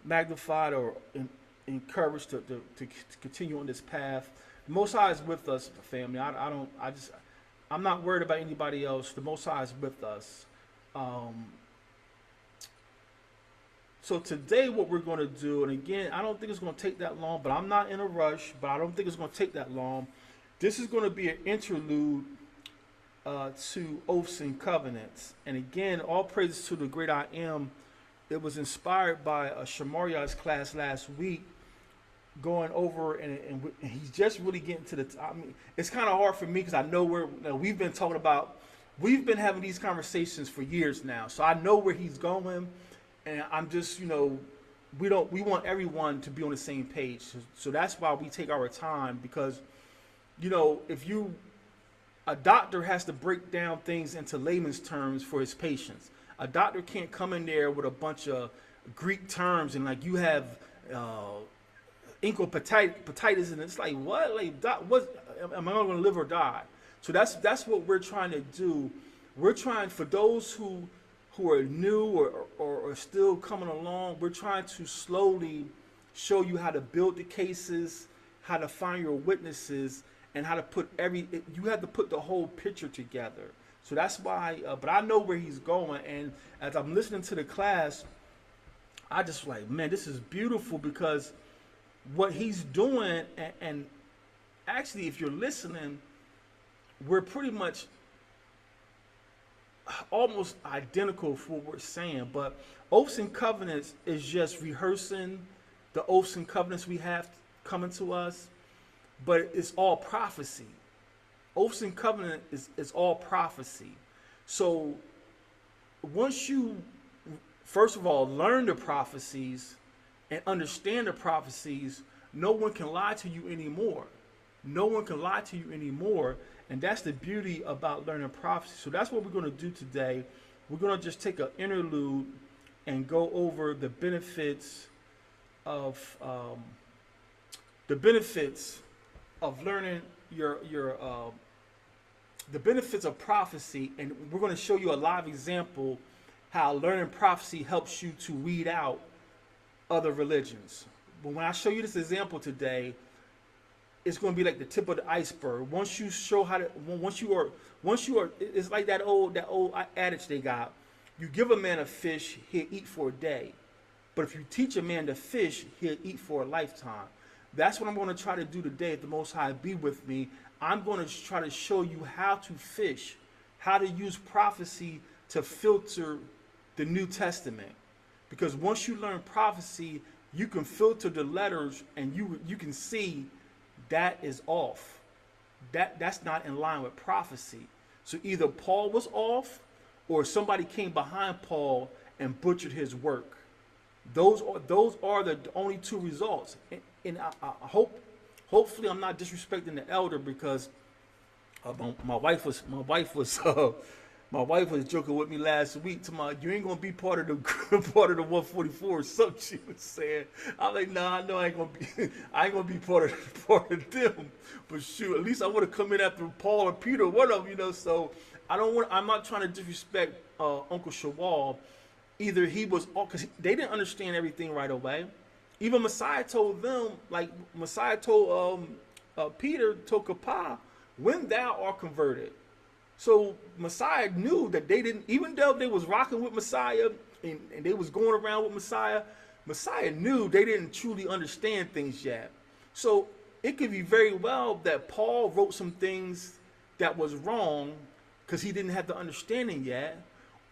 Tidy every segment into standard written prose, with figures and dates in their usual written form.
magnified or encouraged to continue on this path. The Most High is with us, family. I'm not worried about anybody else. The Most High is with us. Um, so today, what we're going to do, and again, I don't think it's going to take that long, but I'm not in a rush. But I don't think it's going to take that long. This is going to be an interlude to oaths and covenants, and again, all praises to the great I am. It was inspired by a Shamaria's class last week, going over and he's just really getting to the. I mean, it's kind of hard for me because I know where we've been talking about. We've been having these conversations for years now, so I know where he's going, and I'm just we want everyone to be on the same page. So that's why we take our time because if you a doctor has to break down things into layman's terms for his patients. A doctor can't come in there with a bunch of Greek terms and like you have incopatitis, and it's like what? Like, what? Am I going to live or die? So that's what we're trying to do. We're trying for those who are new or still coming along. We're trying to slowly show you how to build the cases, how to find your witnesses, and how to put you have to put the whole picture together. So that's why, but I know where he's going. And as I'm listening to the class, I just like, man, this is beautiful because what he's doing, and actually, if you're listening, we're pretty much almost identical for what we're saying. But oaths and covenants is just rehearsing the oaths and covenants we have coming to us, but it's all prophecy. Oaths and covenant is all prophecy. So once you, first of all, learn the prophecies and understand the prophecies, no one can lie to you anymore. No one can lie to you anymore. And that's the beauty about learning prophecy. So that's what we're going to do today. We're going to just take an interlude and go over the benefits of learning the benefits of prophecy, and we're going to show you a live example how learning prophecy helps you to weed out other religions. But when I show you this example today, it's going to be like the tip of the iceberg. Once you show how to, once you are, it's like that old adage they got. You give a man a fish, he'll eat for a day. But if you teach a man to fish, he'll eat for a lifetime. That's what I'm going to try to do today. If the Most High be with me, I'm going to try to show you how to fish, how to use prophecy to filter the New Testament. Because once you learn prophecy, you can filter the letters, and you can see that is off. That's not in line with prophecy. So either Paul was off, or somebody came behind Paul and butchered his work. Those are the only two results. And I hopefully I'm not disrespecting the elder because my wife was my wife was joking with me last week. To my, you ain't gonna be part of the part of the 144 or something. She was saying. I'm like, nah, I know I ain't gonna be part of them. But shoot, at least I would have come in after Paul or Peter or one of them, So I'm not trying to disrespect Uncle Shawal. Either he was, because they didn't understand everything right away. Even Messiah told them, like Messiah told Peter, told Kappa, when thou art converted. So Messiah knew that they didn't, even though they was rocking with Messiah and they was going around with Messiah, Messiah knew they didn't truly understand things yet. So it could be very well that Paul wrote some things that was wrong because he didn't have the understanding yet.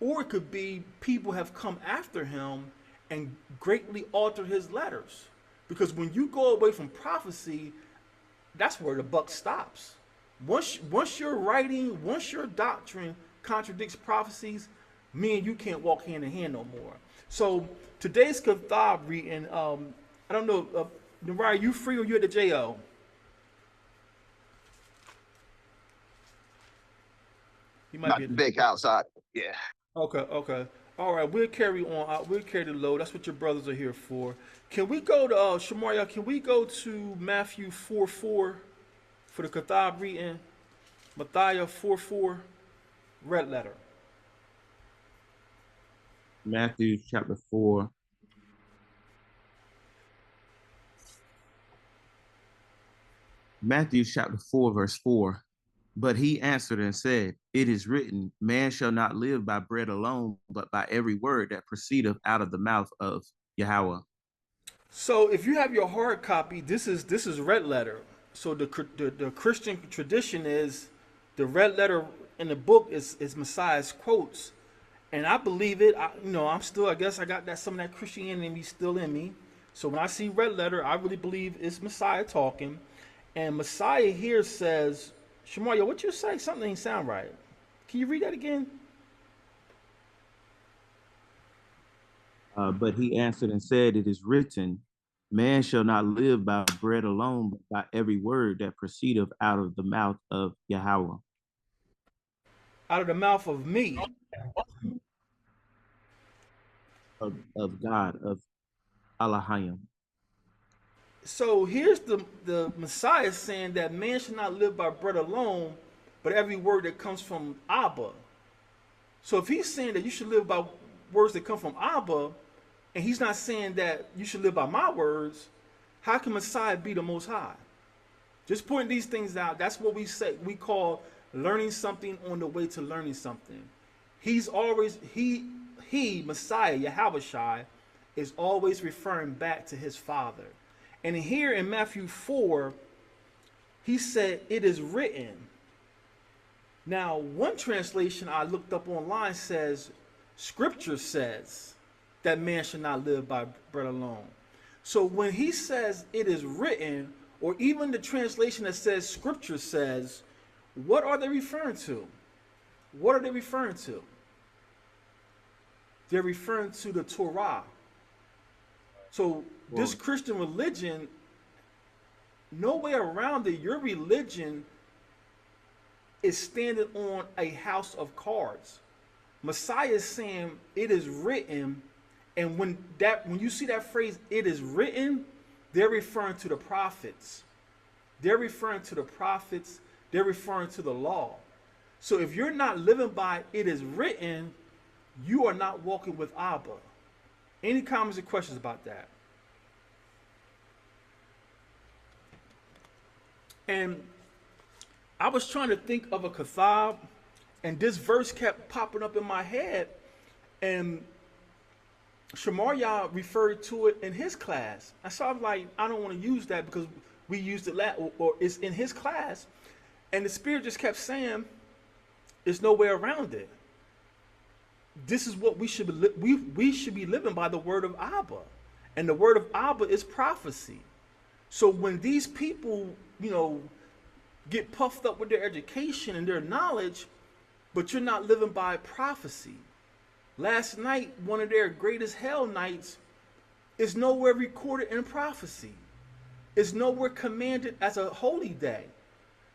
Or it could be people have come after him and greatly altered his letters. Because when you go away from prophecy, that's where the buck stops. Once your writing, once your doctrine contradicts prophecies, me and you can't walk hand in hand no more. So today's Kathab reading, I don't know, Nariah, you free or you at the JO? You might be Not at the the. big outside. Yeah. Okay. All right, we'll carry on. We'll carry the load. That's what your brothers are here for. Can we go to Shamaria? Can we go to Matthew 4:4 for the Kathab reading? Matthew 4:4, red letter. Matthew chapter 4, Matthew chapter 4, verse 4. But he answered and said, It is written, man shall not live by bread alone, but by every word that proceedeth out of the mouth of Yahweh. So if you have your hard copy, this is red letter. So the Christian tradition is the red letter in the book is Messiah's quotes, and I believe it. I'm still, I guess I got that some of that Christianity still in me. So when I see red letter, I really believe it's Messiah talking, and Messiah here says, Shemaria, what you say? Something ain't sound right. Can you read that again? But he answered and said, It is written, man shall not live by bread alone, but by every word that proceedeth out of the mouth of Yahweh, Out of the mouth of me. of God, of Allahayim. So here's the Messiah saying that man should not live by bread alone, but every word that comes from Abba. So if he's saying that you should live by words that come from Abba, and he's not saying that you should live by my words, how can Messiah be the Most High? Just pointing these things out. That's what we say. We call learning something on the way to learning something. He's always he Messiah Yahawashai is always referring back to his Father. And here in Matthew 4, he said, It is written. Now, one translation I looked up online says, Scripture says that man should not live by bread alone. So when he says it is written, or even the translation that says Scripture says, what are they referring to? What are they referring to? They're referring to the Torah. So this Christian religion, no way around it, your religion is standing on a house of cards. Messiah is saying it is written, and when you see that phrase, it is written, they're referring to the prophets. They're referring to the prophets, they're referring to the law. So if you're not living by it is written, you are not walking with Abba. Any comments or questions about that? And I was trying to think of a kathab, and this verse kept popping up in my head, and Shemaria referred to it in his class. So I'm like, I don't want to use that because we used it or it's in his class, and the Spirit just kept saying, "There's no way around it. This is what we should be. We should be living by the word of Abba, and the word of Abba is prophecy. So when these people, get puffed up with their education and their knowledge, but you're not living by prophecy. Last night, one of their greatest hell nights is nowhere recorded in prophecy. It's nowhere commanded as a holy day.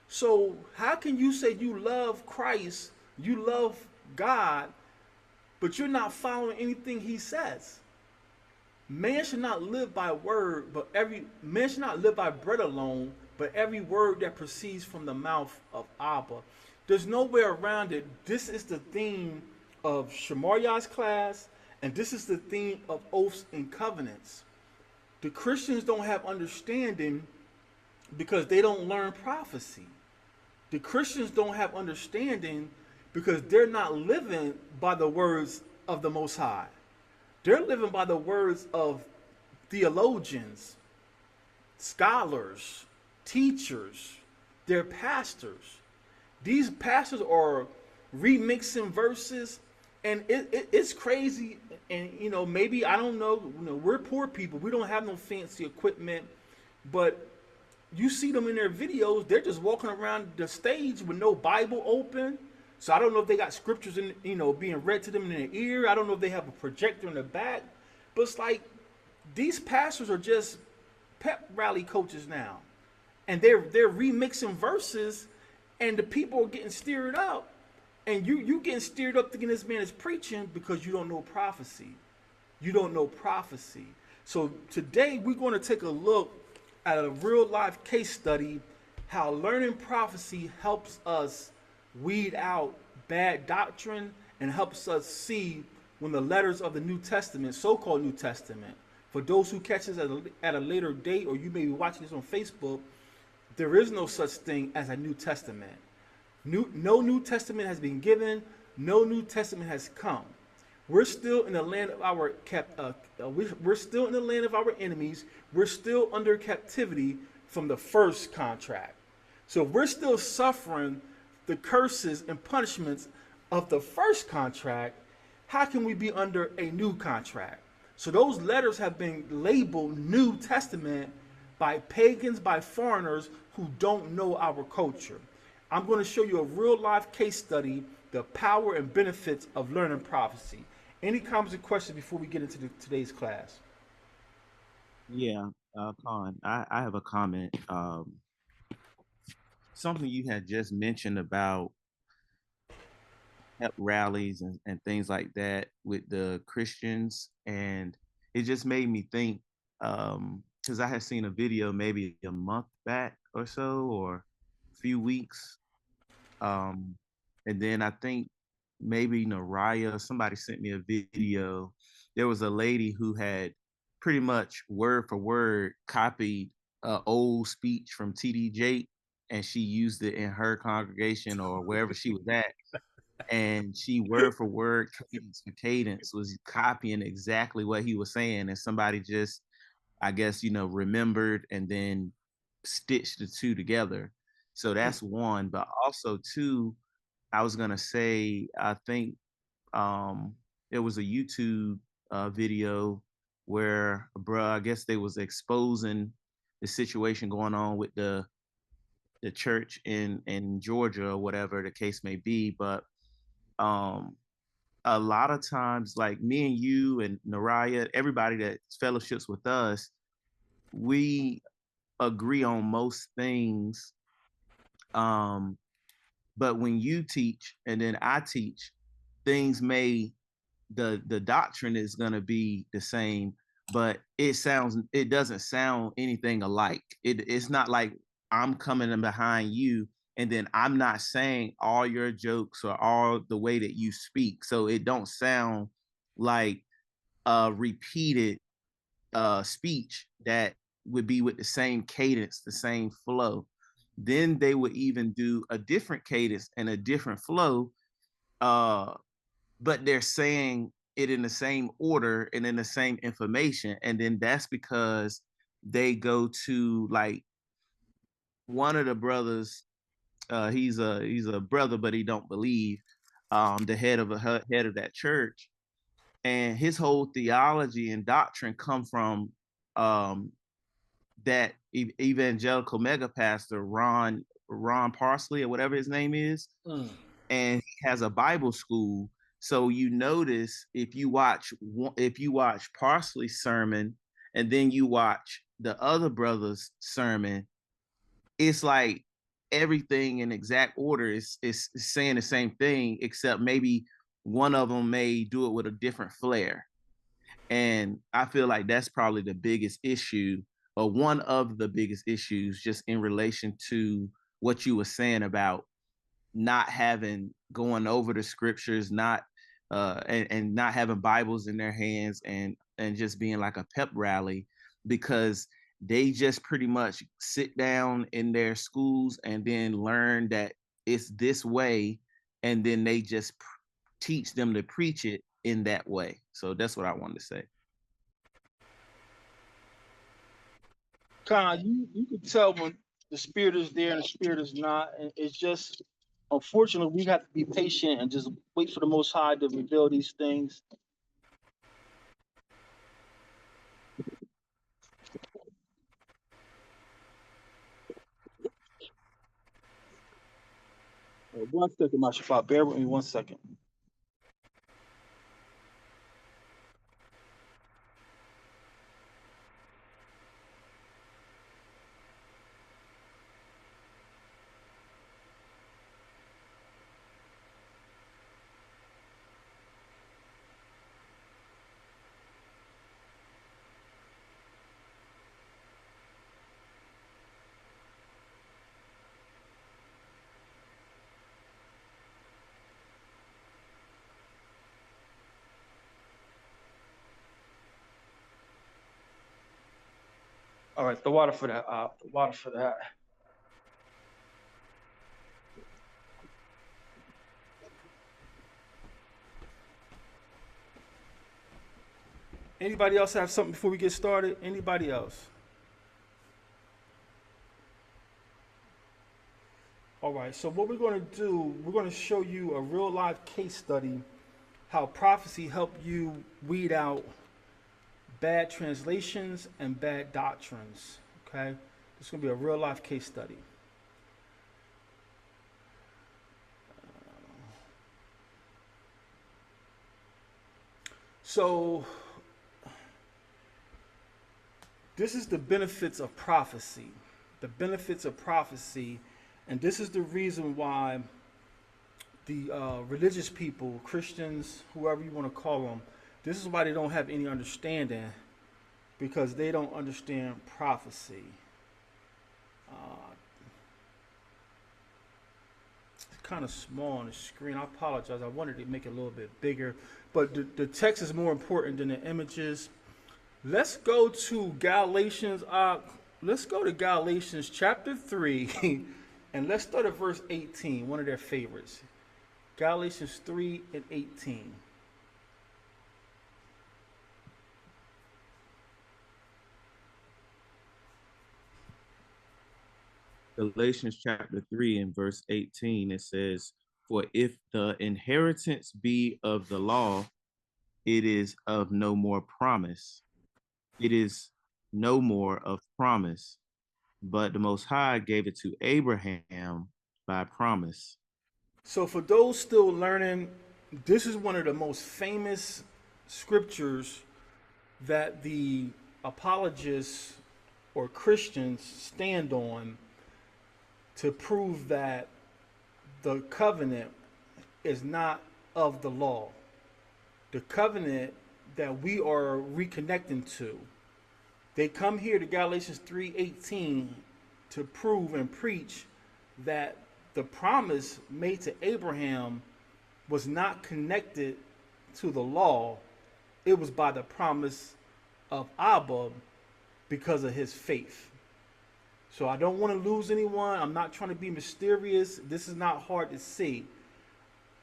So how can you say you love Christ, you love God, but you're not following anything he says? Man should not live by word, but man should not live by bread alone, but every word that proceeds from the mouth of Abba. There's no way around it. This is the theme of Shemariah's class, and this is the theme of oaths and covenants. The Christians don't have understanding because they don't learn prophecy. The Christians don't have understanding because they're not living by the words of the Most High. They're living by the words of theologians, scholars, teachers, they're pastors. These pastors are remixing verses, and it's crazy. And maybe, I don't know, we're poor people, we don't have no fancy equipment, but you see them in their videos, they're just walking around the stage with no Bible open. So I don't know if they got scriptures in, being read to them in their ear. I don't know if they have a projector in the back, but it's like these pastors are just pep rally coaches now, and they're remixing verses, and the people are getting stirred up, and you getting stirred up thinking this man is preaching because you don't know prophecy. You don't know prophecy. So today we're going to take a look at a real life case study, how learning prophecy helps us weed out bad doctrine and helps us see when the letters of the New Testament, so-called New Testament, for those who catch this at a later date, or you may be watching this on Facebook, there is no such thing as a New Testament. No New Testament has been given. No New Testament has come. We're still in the land of we're still in the land of our enemies. We're still under captivity from the first contract. So if we're still suffering the curses and punishments of the first contract, how can we be under a new contract? So those letters have been labeled New Testament by pagans, by foreigners who don't know our culture. I'm going to show you a real life case study, the power and benefits of learning prophecy. Any comments or questions before we get into today's class? Yeah, Khan, I have a comment. Something you had just mentioned about pep rallies and things like that with the Christians, and it just made me think, because I had seen a video maybe a month back or so, or a few weeks, and then I think maybe Naraya, somebody sent me a video. There was a lady who had pretty much word for word copied an old speech from TD Jake, and she used it in her congregation or wherever she was at, and she word for word, cadence for cadence, was copying exactly what he was saying, and somebody just, I guess, remembered and then stitched the two together. So that's one. But also two, I was gonna say, I think there was a YouTube video where, bruh, I guess they was exposing the situation going on with the church in Georgia or whatever the case may be. But um a lot of times, like me and you and Naraya, everybody that fellowships with us, we agree on most things. Um, but when you teach and then I teach, things may the doctrine is gonna be the same, but it doesn't sound anything alike. It's not like I'm coming in behind you and then I'm not saying all your jokes or all the way that you speak. So it don't sound like a repeated speech that would be with the same cadence, the same flow. Then they would even do a different cadence and a different flow, uh, but they're saying it in the same order and in the same information. And then that's because they go to, like, one of the brothers. He's a brother, but he don't believe. The head of that church, and his whole theology and doctrine come from um, that evangelical mega pastor Ron Parsley or whatever his name is, and he has a Bible school. So you notice if you watch Parsley's sermon and then you watch the other brother's sermon, it's like everything in exact order is saying the same thing, except maybe one of them may do it with a different flair. And I feel like that's probably the biggest issue, or one of the biggest issues, just in relation to what you were saying about not having going over the scriptures, not and not having Bibles in their hands, and just being like a pep rally, because they just pretty much sit down in their schools and then learn that it's this way, and then they just teach them to preach it in that way. So that's what I wanted to say. Con, you can tell when the spirit is there and the spirit is not. And it's just, unfortunately, we have to be patient and just wait for the Most High to reveal these things. One second, my Shabbat. Bear with me 1 second. All right, the water for that. The water for that. Anybody else have something before we get started? Anybody else? All right, so what we're going to do, we're going to show you a real life case study how prophecy helped you weed out bad translations and bad doctrines. Okay, this is going to be a real life case study. So, this is the benefits of prophecy. The benefits of prophecy, and this is the reason why the religious people, Christians, whoever you want to call them, this is why they don't have any understanding, because they don't understand prophecy. It's kind of small on the screen. I apologize. I wanted to make it a little bit bigger, but the text is more important than the images. Let's go to Galatians. Let's go to Galatians chapter 3, and let's start at verse 18, one of their favorites. Galatians 3 and 18. Galatians chapter 3 and verse 18, it says, "For if the inheritance be of the law, it is of no more promise. It is no more of promise, but the Most High gave it to Abraham by promise." So for those still learning, this is one of the most famous scriptures that the apologists or Christians stand on to prove that the covenant is not of the law. The covenant that we are reconnecting to. They come here to Galatians 3:18 to prove and preach that the promise made to Abraham was not connected to the law. It was by the promise of Abba because of his faith. So I don't want to lose anyone. I'm not trying to be mysterious. This is not hard to see.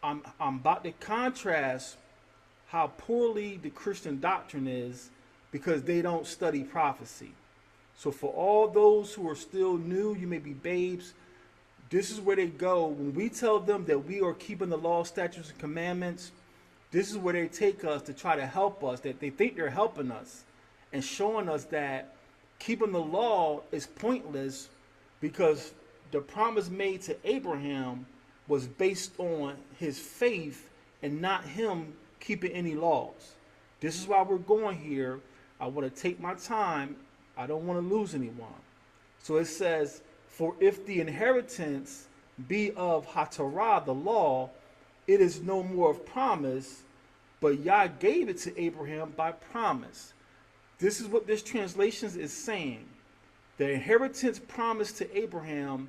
I'm about to contrast how poorly the Christian doctrine is because they don't study prophecy. So for all those who are still new, you may be babes, this is where they go. When we tell them that we are keeping the law, statutes, and commandments, this is where they take us to try to help us, that they think they're helping us and showing us that keeping the law is pointless because the promise made to Abraham was based on his faith and not him keeping any laws. This is why we're going here. I want to take my time. I don't want to lose anyone. So it says, "For if the inheritance be of Torah, the law, it is no more of promise, but Yah gave it to Abraham by promise." This is what this translation is saying. The inheritance promised to Abraham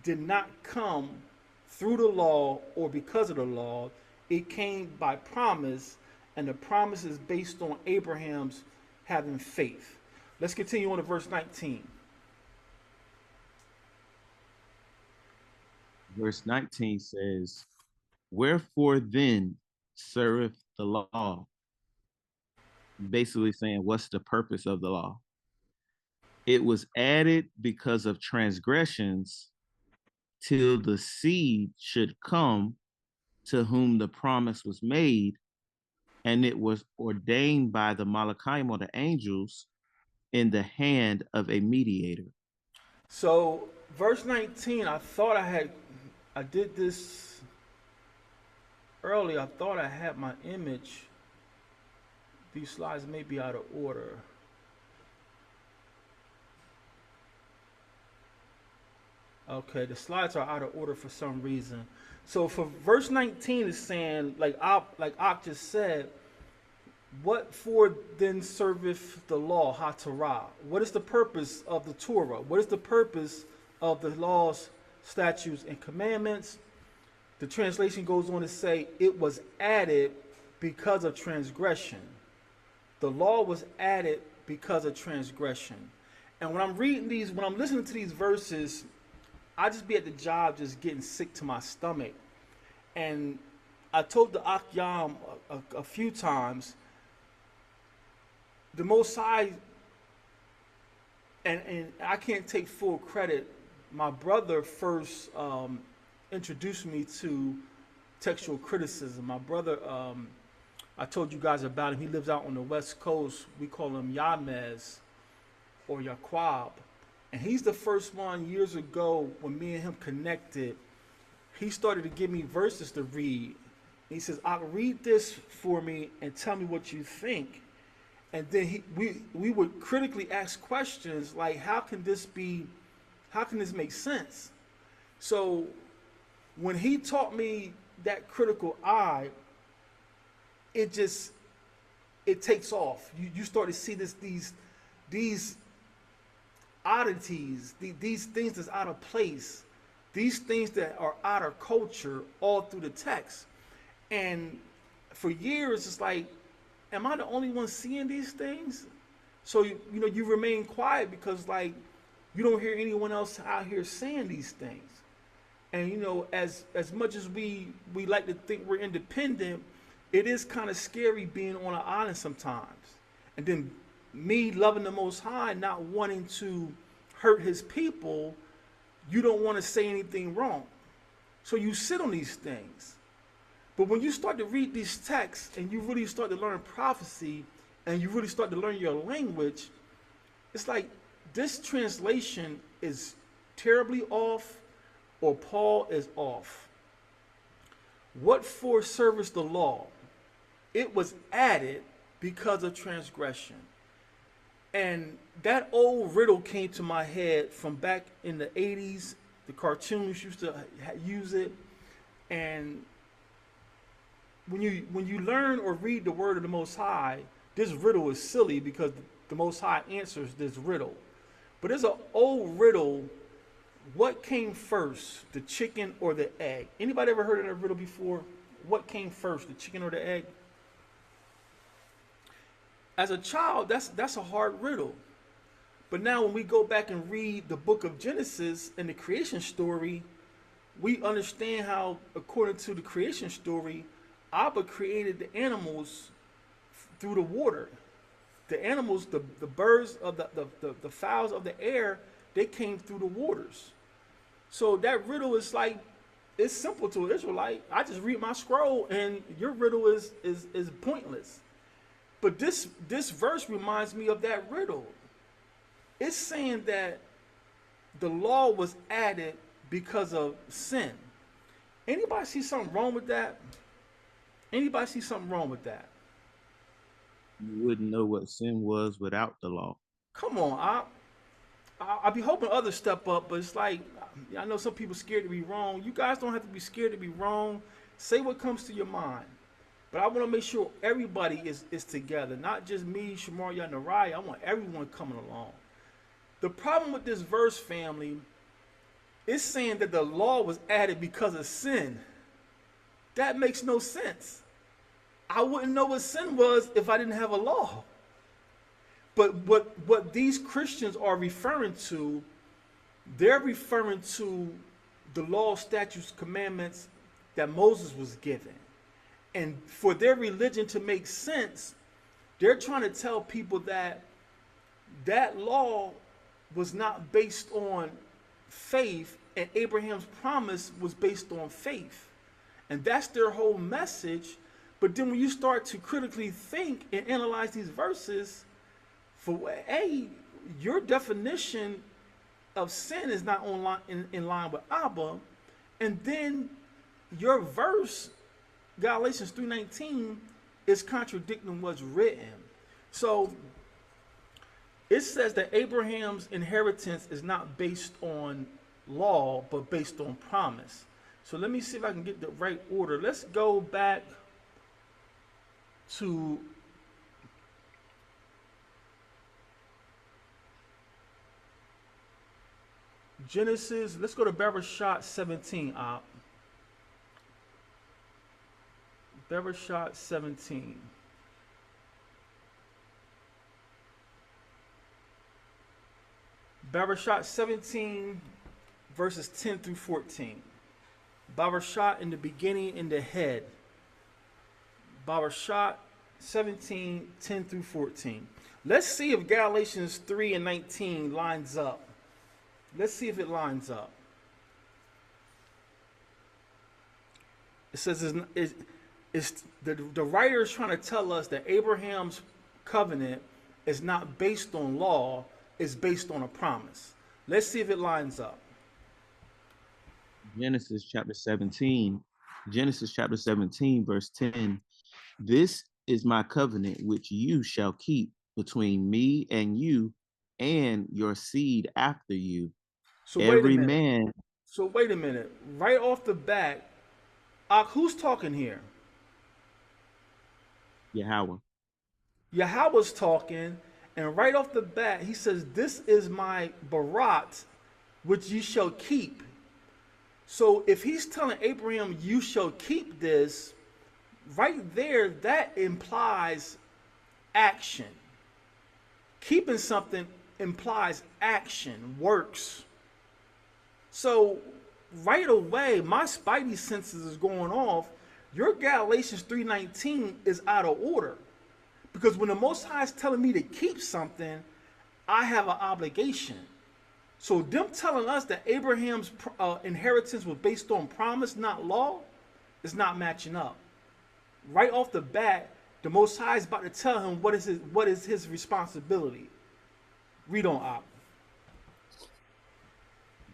did not come through the law or because of the law. It came by promise, and the promise is based on Abraham's having faith. Let's continue on to verse 19. Verse 19 says, "Wherefore then serveth the law?" Basically saying, what's the purpose of the law? "It was added because of transgressions, till the seed should come to whom the promise was made, and it was ordained by the Malachim or the angels in the hand of a mediator." So verse 19, I did this earlier. I thought I had my image. These slides may be out of order. Okay, the slides are out of order for some reason. So for verse 19 is saying, like Ak just said, what for then serveth the law, Torah? What is the purpose of the Torah? What is the purpose of the laws, statutes, and commandments? The translation goes on to say, it was added because of transgression. The law was added because of transgression. And when I'm reading these, when I'm listening to these verses, I just be at the job just getting sick to my stomach. And I told the Akyam a few times, the Most High, and I can't take full credit. My brother first introduced me to textual criticism. My brother, I told you guys about him. He lives out on the West Coast. We call him Yamez or Yaquab. And he's the first one years ago when me and him connected. He started to give me verses to read. He says, "I'll read this for me and tell me what you think." And then we would critically ask questions like, how can this make sense? So when he taught me that critical eye, it takes off. You start to see these oddities, these things that's out of place, these things that are out of culture all through the text. And for years, it's like, am I the only one seeing these things? So you remain quiet because like you don't hear anyone else out here saying these things. And as much as we like to think we're independent, it is kind of scary being on an island sometimes. And then me loving the Most High, not wanting to hurt his people, you don't want to say anything wrong. So you sit on these things. But when you start to read these texts and you really start to learn prophecy and you really start to learn your language, it's like this translation is terribly off or Paul is off. What for service the law? It was added because of transgression. And that old riddle came to my head from back in the 80s. The cartoons used to use it. And when you learn or read the word of the Most High, this riddle is silly because the Most High answers this riddle. But there's an old riddle. What came first, the chicken or the egg? Anybody ever heard of that riddle before? What came first, the chicken or the egg? As a child, that's a hard riddle. But now when we go back and read the book of Genesis and the creation story, we understand how, according to the creation story, Abba created the animals through the water. The animals, the birds of the fowls of the air, they came through the waters. So that riddle is like, it's simple to an Israelite. I just read my scroll and your riddle is pointless. But this verse reminds me of that riddle. It's saying that the law was added because of sin. Anybody see something wrong with that? Anybody see something wrong with that? You wouldn't know what sin was without the law. Come on, I be hoping others step up, but it's like, I know some people scared to be wrong. You guys don't have to be scared to be wrong. Say what comes to your mind. But I want to make sure everybody is together, not just me, Shamaria, and Nariah. I want everyone coming along. The problem with this verse, family, is saying that the law was added because of sin. That makes no sense. I wouldn't know what sin was if I didn't have a law. But what these Christians are referring to, they're referring to the law, statutes, commandments that Moses was given. And for their religion to make sense, they're trying to tell people that that law was not based on faith, and Abraham's promise was based on faith. And that's their whole message. But then when you start to critically think and analyze these verses, your definition of sin is not in line with Abba. And then your verse, Galatians 3:19, is contradicting what's written. So it says that Abraham's inheritance is not based on law, but based on promise. So let me see if I can get the right order. Let's go back to Genesis. Let's go to Bereshit 17. Bereshit 17. Bereshit 17, verses 10 through 14. Bereshit in the beginning, in the head. Bereshit 17, 10 through 14. Let's see if Galatians 3:19 lines up. Let's see if it lines up. It says it's the writer is trying to tell us that Abraham's covenant is not based on law, it's based on a promise. Let's see if it lines up. Genesis chapter 17, Genesis chapter 17, verse 10. This is my covenant which you shall keep between me and you and your seed after you. So wait a Every minute. man, So wait a minute. Right off the bat, who's talking here? Yahweh. Yahweh's talking, and right off the bat, he says, "This is my barat, which you shall keep." So if he's telling Abraham, "You shall keep this," right there, that implies action. Keeping something implies action, works. So right away, my spidey senses is going off. Your Galatians 3:19 is out of order. Because when the Most High is telling me to keep something, I have an obligation. So them telling us that Abraham's inheritance was based on promise, not law, is not matching up. Right off the bat, the Most High is about to tell him what is his responsibility. Read on, Op.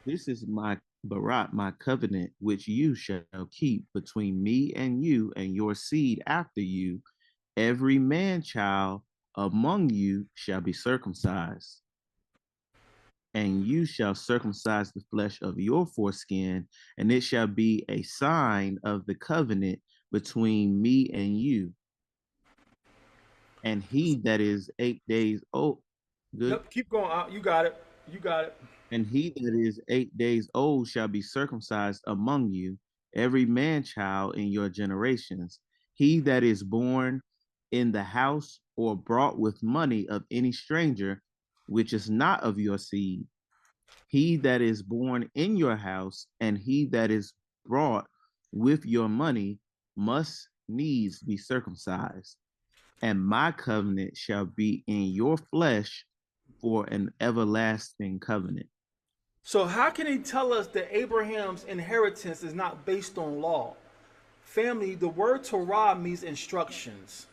This is my barat, my covenant, which you shall keep between me and you and your seed after you. Every man child among you shall be circumcised, and you shall circumcise the flesh of your foreskin, and it shall be a sign of the covenant between me and you. And he that is 8 days old, good. Yep, keep going, Op. You got it. You got it. And he that is 8 days old shall be circumcised among you, every man child in your generations. He that is born in the house or brought with money of any stranger, which is not of your seed, he that is born in your house and he that is brought with your money must needs be circumcised. And my covenant shall be in your flesh for an everlasting covenant. So how can he tell us that Abraham's inheritance is not based on law? Family, the word Torah means instructions.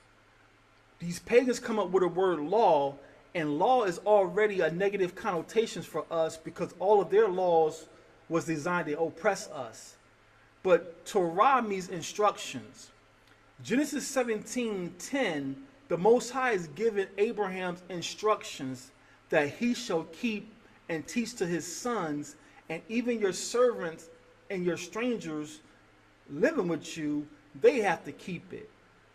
These pagans come up with a word law, and law is already a negative connotation for us because all of their laws was designed to oppress us. But Torah means instructions. Genesis 17:10, the Most High is giving Abraham's instructions that he shall keep and teach to his sons, and even your servants and your strangers living with you, they have to keep it.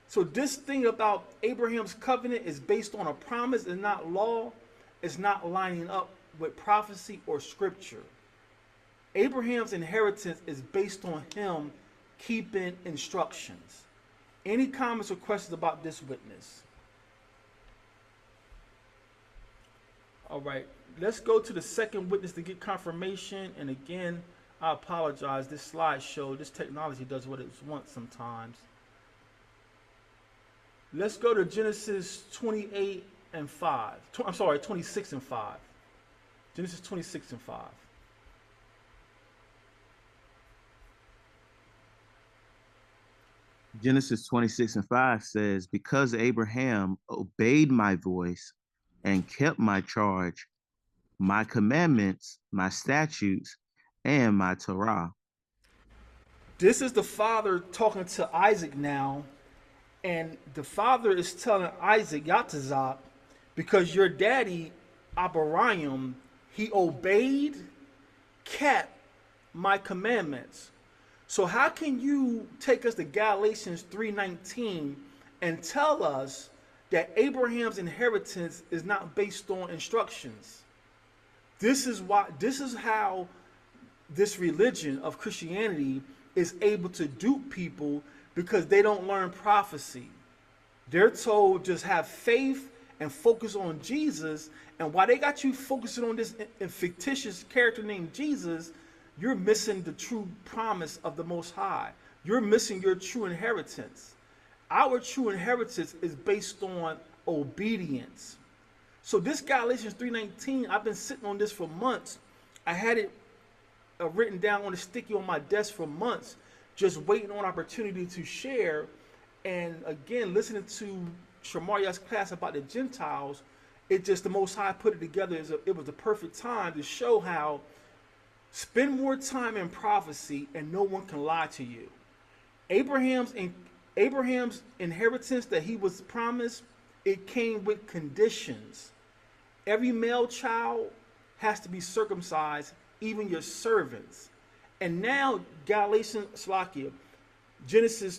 So this thing about Abraham's covenant is based on a promise and not law. It's not lining up with prophecy or scripture. Abraham's inheritance is based on him keeping instructions. Any comments or questions about this witness? All right, let's go to the second witness to get confirmation. And again, I apologize. This slideshow, this technology does what it wants sometimes. Let's go to Genesis 28 and 5. I'm sorry, 26 and 5. Genesis 26 and 5. Genesis 26 and 5 says, because Abraham obeyed my voice and kept my charge, my commandments, my statutes, and my Torah. This is the father talking to Isaac now. And the father is telling Isaac, Yatazak, because your daddy, Abraham, he obeyed, kept my commandments. So how can you take us to Galatians 3:19 and tell us that Abraham's inheritance is not based on instructions? This is how this religion of Christianity is able to dupe people, because they don't learn prophecy. They're told just have faith and focus on Jesus. And while they got you focusing on this fictitious character named Jesus, you're missing the true promise of the Most High. You're missing your true inheritance. Our true inheritance is based on obedience. So this Galatians 3:19, I've been sitting on this for months. I had it written down on a sticky on my desk for months, just waiting on opportunity to share. And again, listening to Shamaria's class about the Gentiles, it just, the Most High put it together. It was the perfect time to show how spend more time in prophecy and no one can lie to you. Abraham's inheritance that he was promised, it came with conditions. Every male child has to be circumcised, even your servants. And now Genesis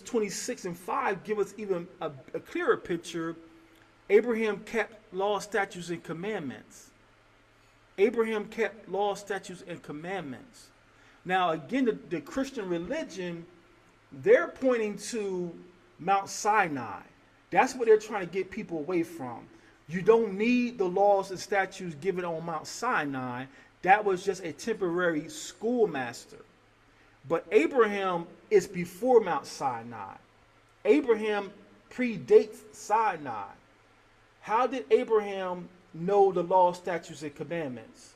26:5 give us even a clearer picture. Abraham kept law, statutes, and commandments. Abraham kept law, statutes, and commandments. Now again, the Christian religion, they're pointing to Mount Sinai. That's what they're trying to get people away from. You don't need the laws and statutes given on Mount Sinai. That was just a temporary schoolmaster. But Abraham is before Mount Sinai. Abraham predates Sinai. How did Abraham know the law, statutes, and commandments?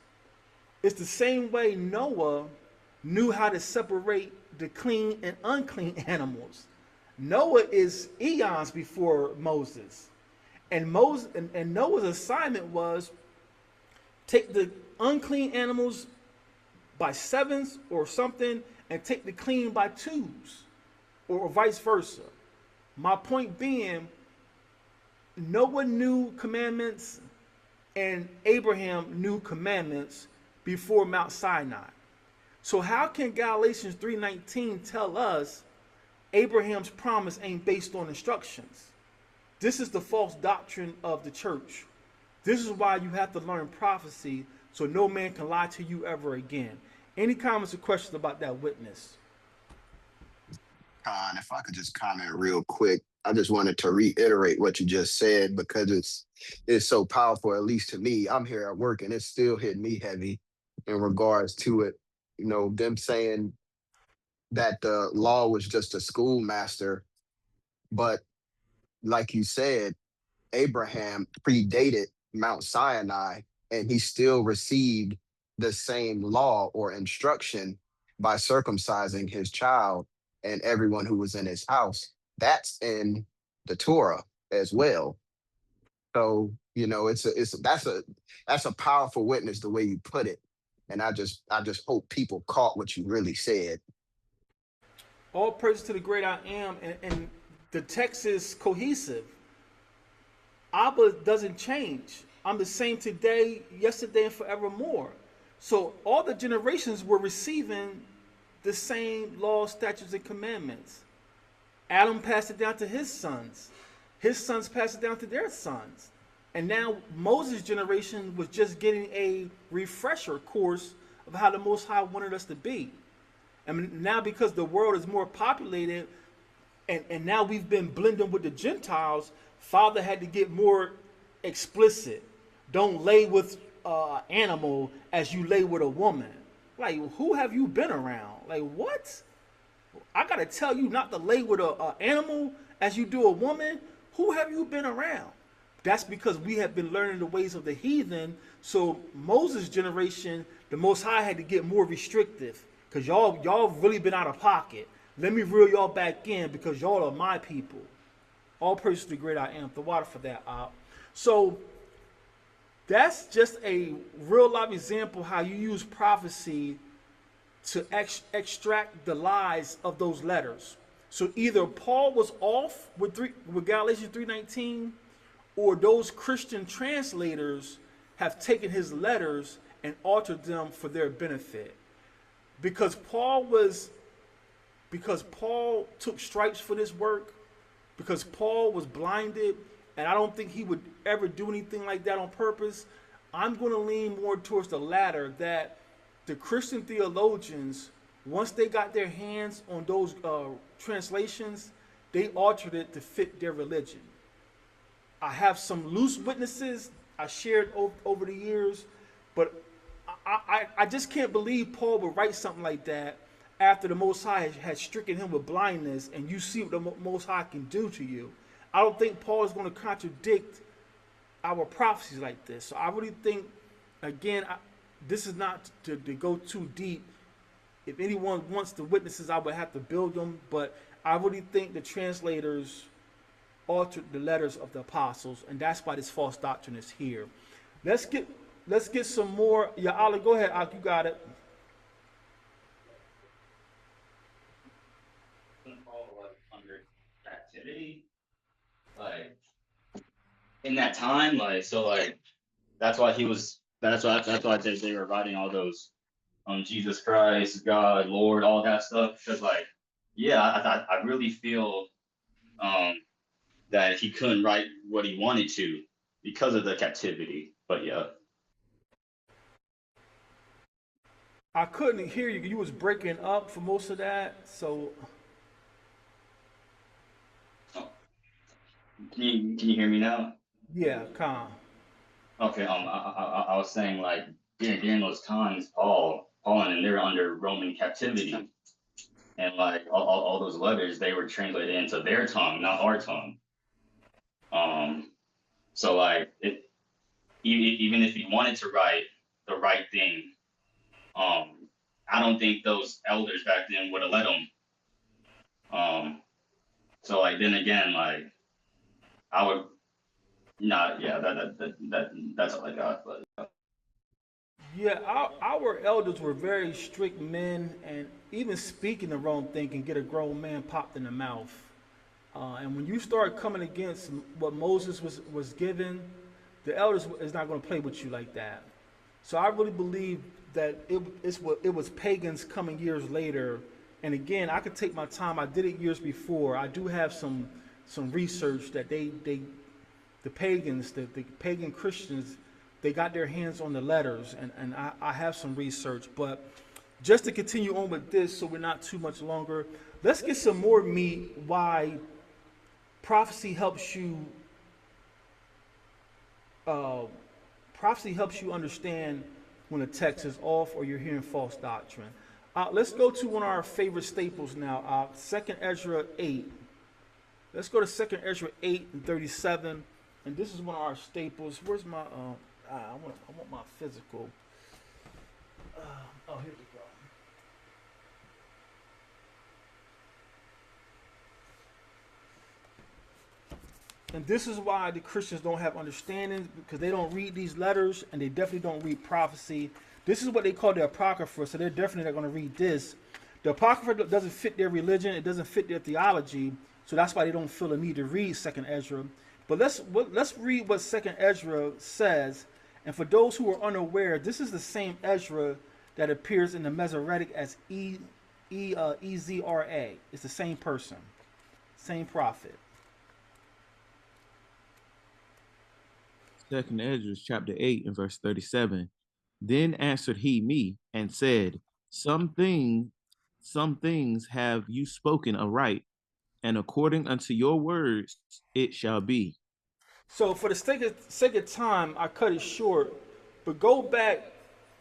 It's the same way Noah knew how to separate the clean and unclean animals. Noah is eons before Moses. And Noah's assignment was take the unclean animals by sevens or something and take the clean by twos, or vice versa. My point being, Noah knew commandments and Abraham knew commandments before Mount Sinai. So how can Galatians 3:19 tell us Abraham's promise ain't based on instructions? This is the false doctrine of the church. This is why you have to learn prophecy so no man can lie to you ever again. Any comments or questions about that witness? If I could just comment real quick, I just wanted to reiterate what you just said because it's so powerful, at least to me. I'm here at work and it's still hitting me heavy in regards to it. You know, them saying that the law was just a schoolmaster, but like you said, Abraham predated Mount Sinai and he still received the same law or instruction by circumcising his child and everyone who was in his house. That's in the Torah as well. So, you know, that's a powerful witness the way you put it. And I just hope people caught what you really said. All praise to the great I am, and the text is cohesive. Abba doesn't change. I'm the same today, yesterday, and forevermore. So all the generations were receiving the same laws, statutes, and commandments. Adam passed it down to his sons. His sons passed it down to their sons. And now Moses' generation was just getting a refresher course of how the Most High wanted us to be. And now because the world is more populated and now we've been blending with the Gentiles, Father had to get more explicit. Don't lay with an animal as you lay with a woman. Like, who have you been around? Like, what? I got to tell you not to lay with an animal as you do a woman? Who have you been around? That's because we have been learning the ways of the heathen. So Moses' generation, the Most High had to get more restrictive because y'all really been out of pocket. Let me reel y'all back in because y'all are my people. All praise to the great I am. The water for that. So that's just a real life example how you use prophecy to extract the lies of those letters. So either Paul was off with Galatians 3:19, or those Christian translators have taken his letters and altered them for their benefit. Because Paul took stripes for this work, because Paul was blinded, and I don't think he would ever do anything like that on purpose, I'm going to lean more towards the latter, that the Christian theologians, once they got their hands on those translations, they altered it to fit their religion. I have some loose witnesses I shared over the years, but I just can't believe Paul would write something like that after the Most High had stricken him with blindness, and you see what the Most High can do to you. I don't think Paul is going to contradict our prophecies like this. So I really think, again, this is not to go too deep. If anyone wants the witnesses, I would have to build them. But I really think the translators altered the letters of the apostles, and that's why this false doctrine is here. Let's get some more. Yeah, Ali, go ahead. Ak, you got it. Under captivity, like in that time, like so, like that's why he was. That's why they were writing all those, Jesus Christ, God, Lord, all that stuff. Because like, yeah, I really feel that he couldn't write what he wanted to because of the captivity. But yeah. I couldn't hear you. You was breaking up for most of that. So Oh, can you hear me now? yeah, calm. Okay. I was saying like during those times, Paul and they were under Roman captivity, and like all those letters they were translated into their tongue, not our tongue. So like even if he wanted to write the right thing, I don't think those elders back then would have let him. So like then again, like I would not. Yeah, that's all I got. But Yeah, our elders were very strict men, and even speaking the wrong thing can get a grown man popped in the mouth. And when you start coming against what Moses was given, the elders is not going to play with you like that. So I really believe that it was pagans coming years later. And again, I could take my time. I did it years before. I do have some research that the pagans, the pagan Christians, they got their hands on the letters, and I have some research. But just to continue on with this, so we're not too much longer, let's get some more meat why prophecy helps you. Prophecy helps you understand when a text is off or you're hearing false doctrine. Let's go to one of our favorite staples now. 2 Ezra 8. Let's go to 2 Ezra 8 and 37. And this is one of our staples. Where's my I want my physical. Oh, here we go. And this is why the Christians don't have understanding, because they don't read these letters, and they definitely don't read prophecy. This is what they call the Apocrypha, so they're definitely not going to read this. The Apocrypha doesn't fit their religion, it doesn't fit their theology, so that's why they don't feel the need to read 2nd Ezra. But let's read what 2nd Ezra says. And for those who are unaware, this is the same Ezra that appears in the Masoretic as Ezra. It's the same person, same prophet. 2nd Ezra chapter 8 and verse 37. Then answered he me and said, Some things have you spoken aright, and according unto your words it shall be. So for the sake of time, I cut it short. But go back.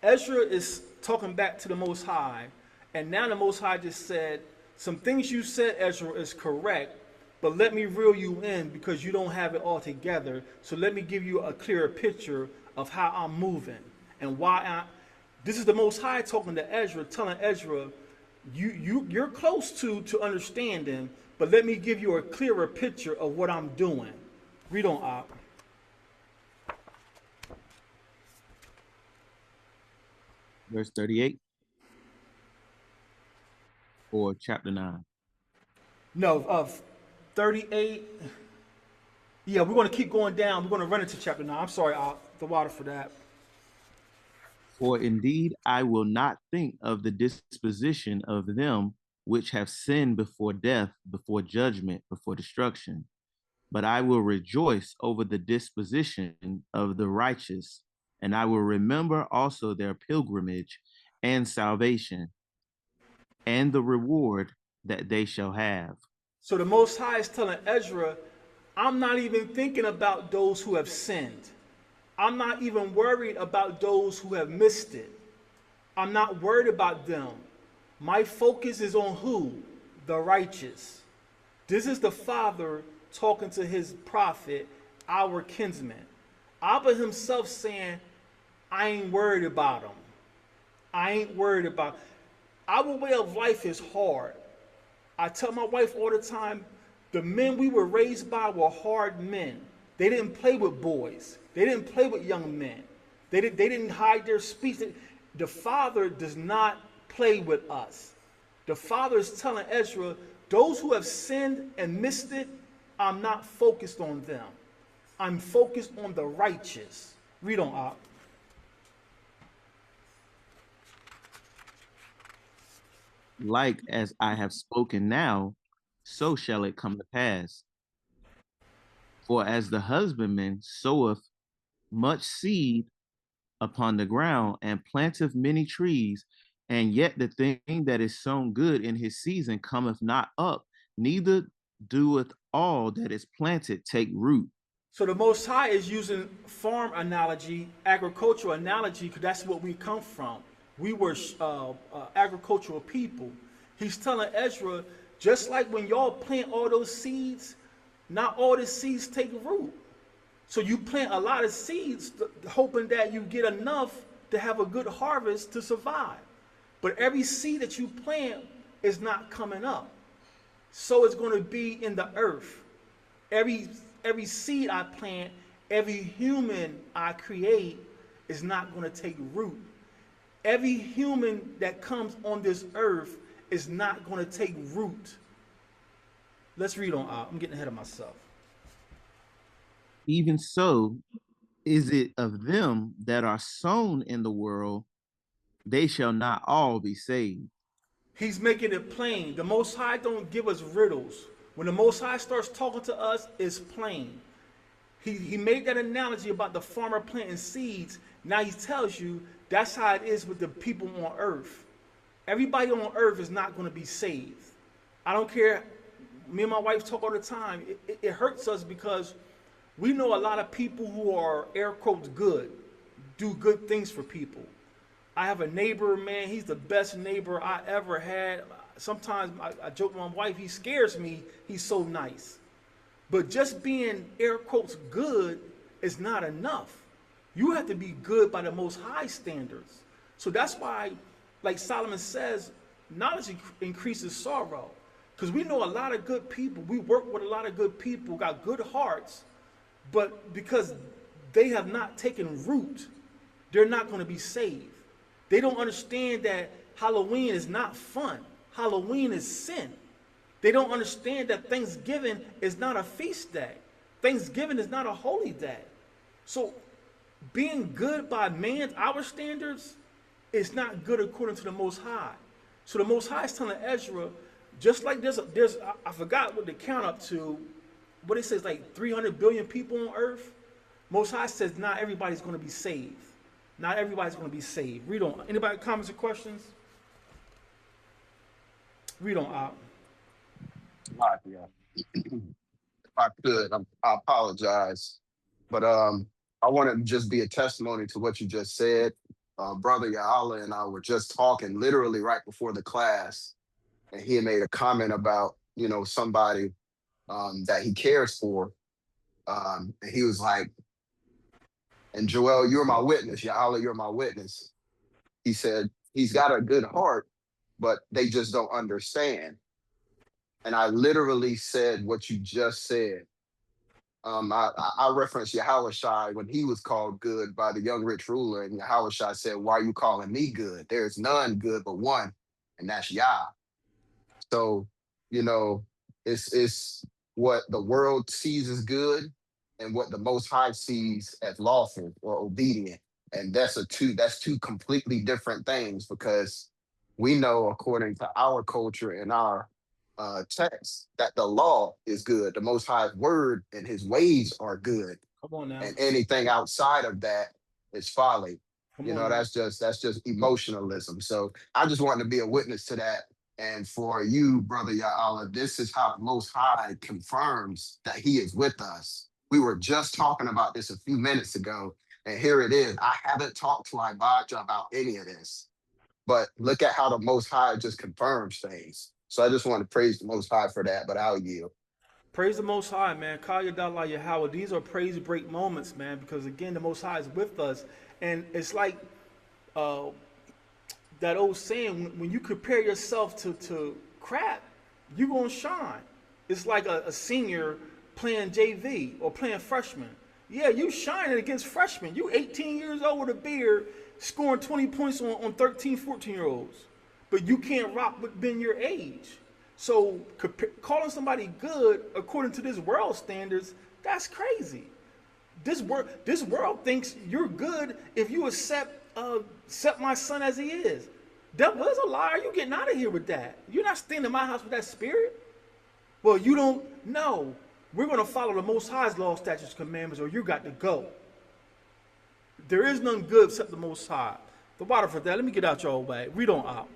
Ezra is talking back to the Most High. And now the Most High just said, some things you said, Ezra, is correct. But let me reel you in because you don't have it all together. So let me give you a clearer picture of how I'm moving and why this is the Most High talking to Ezra, telling Ezra, you're close to understanding, but let me give you a clearer picture of what I'm doing. Read on, Ak. Verse 38 or chapter 9. No, of 38. Yeah, we're going to keep going down. We're going to run into chapter 9. I'm sorry, Ak, the water for that. For indeed I will not think of the disposition of them which have sinned before death, before judgment, before destruction. But I will rejoice over the disposition of the righteous, and I will remember also their pilgrimage and salvation, and the reward that they shall have. So the Most High is telling Ezra, I'm not even thinking about those who have sinned. I'm not even worried about those who have missed it. I'm not worried about them. My focus is on who? The righteous. This is the Father talking to his prophet, our kinsman. Abba himself saying, I ain't worried about them. I ain't worried about. Our way of life is hard. I tell my wife all the time, the men we were raised by were hard men. They didn't play with boys. They didn't play with young men. They didn't hide their speech. The Father does not play with us. The Father is telling Ezra, those who have sinned and missed it, I'm not focused on them. I'm focused on the righteous. Read on, Op. Like as I have spoken now, so shall it come to pass. For as the husbandman soweth much seed upon the ground and planteth many trees, and yet the thing that is sown good in his season cometh not up, neither doeth all that is planted take root. So the Most High is using farm analogy, agricultural analogy, because that's what we come from. We were agricultural people. He's telling Ezra, just like when y'all plant all those seeds, not all the seeds take root. So you plant a lot of seeds, hoping that you get enough to have a good harvest to survive. But every seed that you plant is not coming up. So it's going to be in the earth. Every seed I plant, every human I create is not going to take root. Every human that comes on this earth is not going to take root. Let's read on. I'm getting ahead of myself. Even so is it of them that are sown in the world, they shall not all be saved. He's making it plain. The Most High don't give us riddles. When the Most High starts talking to us, it's plain. He made that analogy about the farmer planting seeds. Now he tells you that's how it is with the people on earth. Everybody on earth is not going to be saved. I don't care. Me and my wife talk all the time. It hurts us because we know a lot of people who are, air quotes, good, do good things for people. I have a neighbor, man, he's the best neighbor I ever had. Sometimes I joke with my wife, he scares me, he's so nice. But just being, air quotes, good is not enough. You have to be good by the Most High standards. So that's why, like Solomon says, knowledge increases sorrow. Because we know a lot of good people, we work with a lot of good people, got good hearts, but because they have not taken root, they're not going to be saved. They don't understand that Halloween is not fun. Halloween is sin. They don't understand that Thanksgiving is not a feast day. Thanksgiving is not a holy day. So being good by man's, our standards, is not good according to the Most High. So the Most High is telling Ezra, just like there's I forgot what they count up to, what it says, like 300 billion people on earth. Most High says not everybody's going to be saved. Not everybody's going to be saved. Read on. Anybody comments or questions? Read on, Op. Yeah. If I could, I apologize, but I want to just be a testimony to what you just said. Brother Yahawashai and I were just talking literally right before the class, and he had made a comment about, somebody that he cares for, and he was like, and Joel, you're my witness. Yahawashai, you're my witness. He said he's got a good heart, but they just don't understand. And I literally said what you just said. I referenced Yahawashai when he was called good by the young rich ruler, and Yahawashai said, "Why are you calling me good? There's none good but one, and that's Yah." So, it's what the world sees as good and what the Most High sees as lawful or obedient, and that's two completely different things, because we know, according to our culture and our text, that the law is good. The Most High's word and His ways are good, Come on now. and anything outside of that is folly. Come on now. That's just emotionalism. So I just wanted to be a witness to that. And for you, Brother Ya'ala, this is how the Most High confirms that He is with us. We were just talking about this a few minutes ago, and here it is. I haven't talked to Abijah about any of this, but look at how the Most High just confirms things. So I just want to praise the Most High for that, but I'll yield. Praise the Most High, man. Kal Yadallah Yahweh. These are praise break moments, man, because again, the Most High is with us. And it's like uh, that old saying, when you compare yourself to crap, you're going to shine. It's like a senior playing JV or playing freshman. Yeah, you shining against freshmen. You 18 years old with a beard, scoring 20 points on 13, 14-year-olds. But you can't rock with being your age. So calling somebody good according to this world standards, that's crazy. This world thinks you're good if you accept my son as he is. Devil is a liar. You getting out of here with that. You're not staying in my house with that spirit. Well, you don't know. We're going to follow the Most High's law, statutes, commandments, or you got to go. There is none good except the Most High. The water for that. Let me get out your way. Read on out.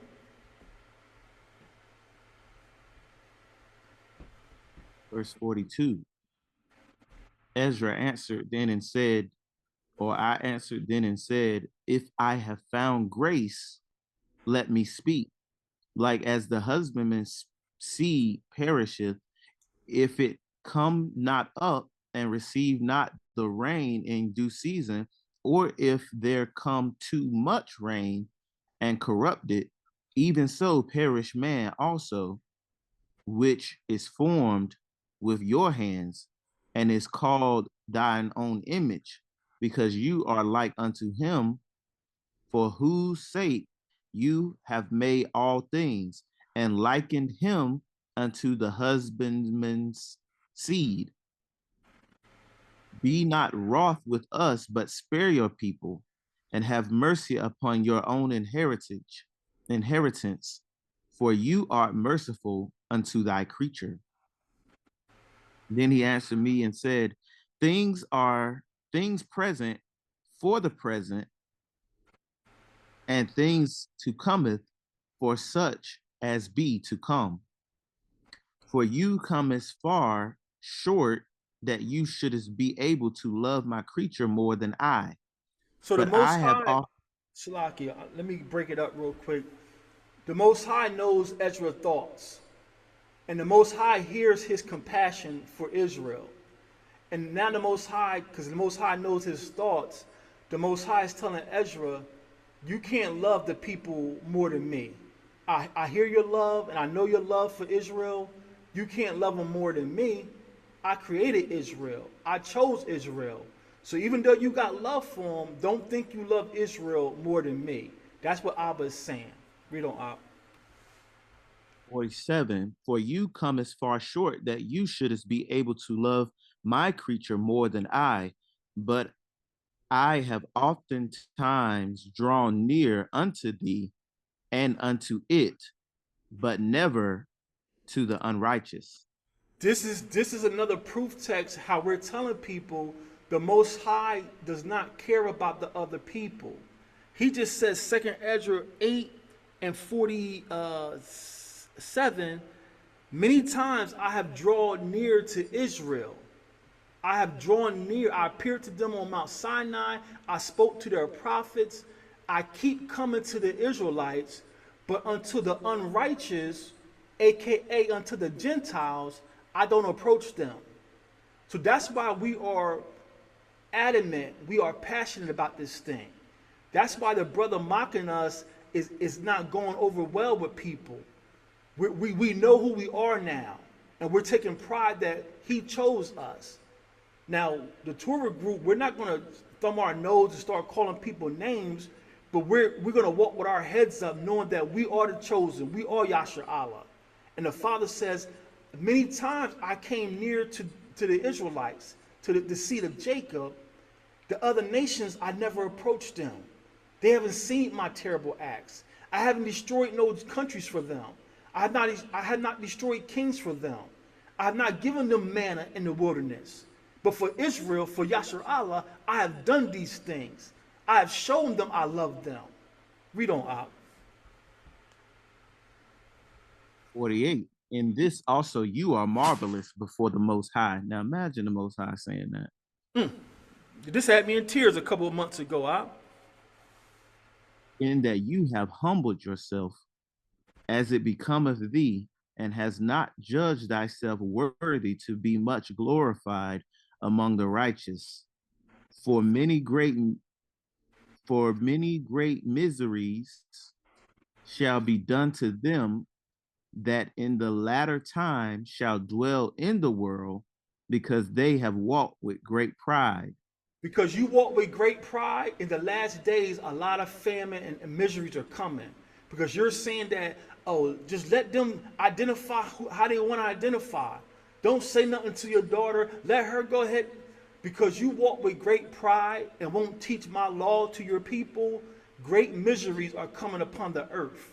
Verse 42. Ezra answered then and said, or I answered then and said, if I have found grace, let me speak. Like as the husbandman's seed perisheth, if it come not up and receive not the rain in due season, or if there come too much rain and corrupt it, even so perish man also, which is formed with your hands, and is called thine own image, because you are like unto him, for whose sake you have made all things, and likened him unto the husbandman's seed. Be not wroth with us, but spare your people, and have mercy upon your own inheritance, for you art merciful unto thy creature. Then he answered me and said, things present for the present, and things to cometh for such as be to come. For you come as far short that you shouldest be able to love my creature more than I. So the But Most I have High, Shalaki, let me break it up real quick. The Most High knows Ezra's thoughts. And the Most High hears his compassion for Israel. And now the Most High, because the Most High knows his thoughts, the Most High is telling Ezra, you can't love the people more than me. I hear your love, and I know your love for Israel. You can't love them more than me. I created Israel. I chose Israel. So even though you got love for them, don't think you love Israel more than me. That's what Abba is saying. Read on, Abba. 47, for you come as far short that you shouldest be able to love my creature more than I, but I have oftentimes drawn near unto thee and unto it, but never to the unrighteous. This is another proof text how we're telling people the Most High does not care about the other people. He just says 2 Ezra 8 and 47, many times I have drawn near to Israel. I have drawn near. I appeared to them on Mount Sinai. I spoke to their prophets. I keep coming to the Israelites, but unto the unrighteous, aka unto the Gentiles, I don't approach them. So that's why we are adamant, we are passionate about this thing. That's why the brother mocking us is not going over well with people. We know who we are now, and we're taking pride that he chose us. Now, the Torah Group, we're not going to thumb our nose and start calling people names, but we're going to walk with our heads up knowing that we are the chosen. We are Yahawashai. And the Father says, many times I came near to the Israelites, to the seed of Jacob. The other nations, I never approached them. They haven't seen my terrible acts. I haven't destroyed no countries for them. I had not destroyed kings for them. I have not given them manna in the wilderness. But for Israel, for Yahawashai, I have done these things. I have shown them I love them. Read on, Ab. 48. In this also you are marvelous before the Most High. Now imagine the Most High saying that. This had me in tears a couple of months ago, Ab. In that you have humbled yourself as it becometh thee, and has not judged thyself worthy to be much glorified among the righteous. For many great miseries shall be done to them that in the latter time shall dwell in the world, because they have walked with great pride. Because you walk with great pride, in the last days, a lot of famine and miseries are coming. Because you're saying that, oh, just let them identify how they want to identify. Don't say nothing to your daughter. Let her go ahead. Because you walk with great pride and won't teach my law to your people, great miseries are coming upon the earth.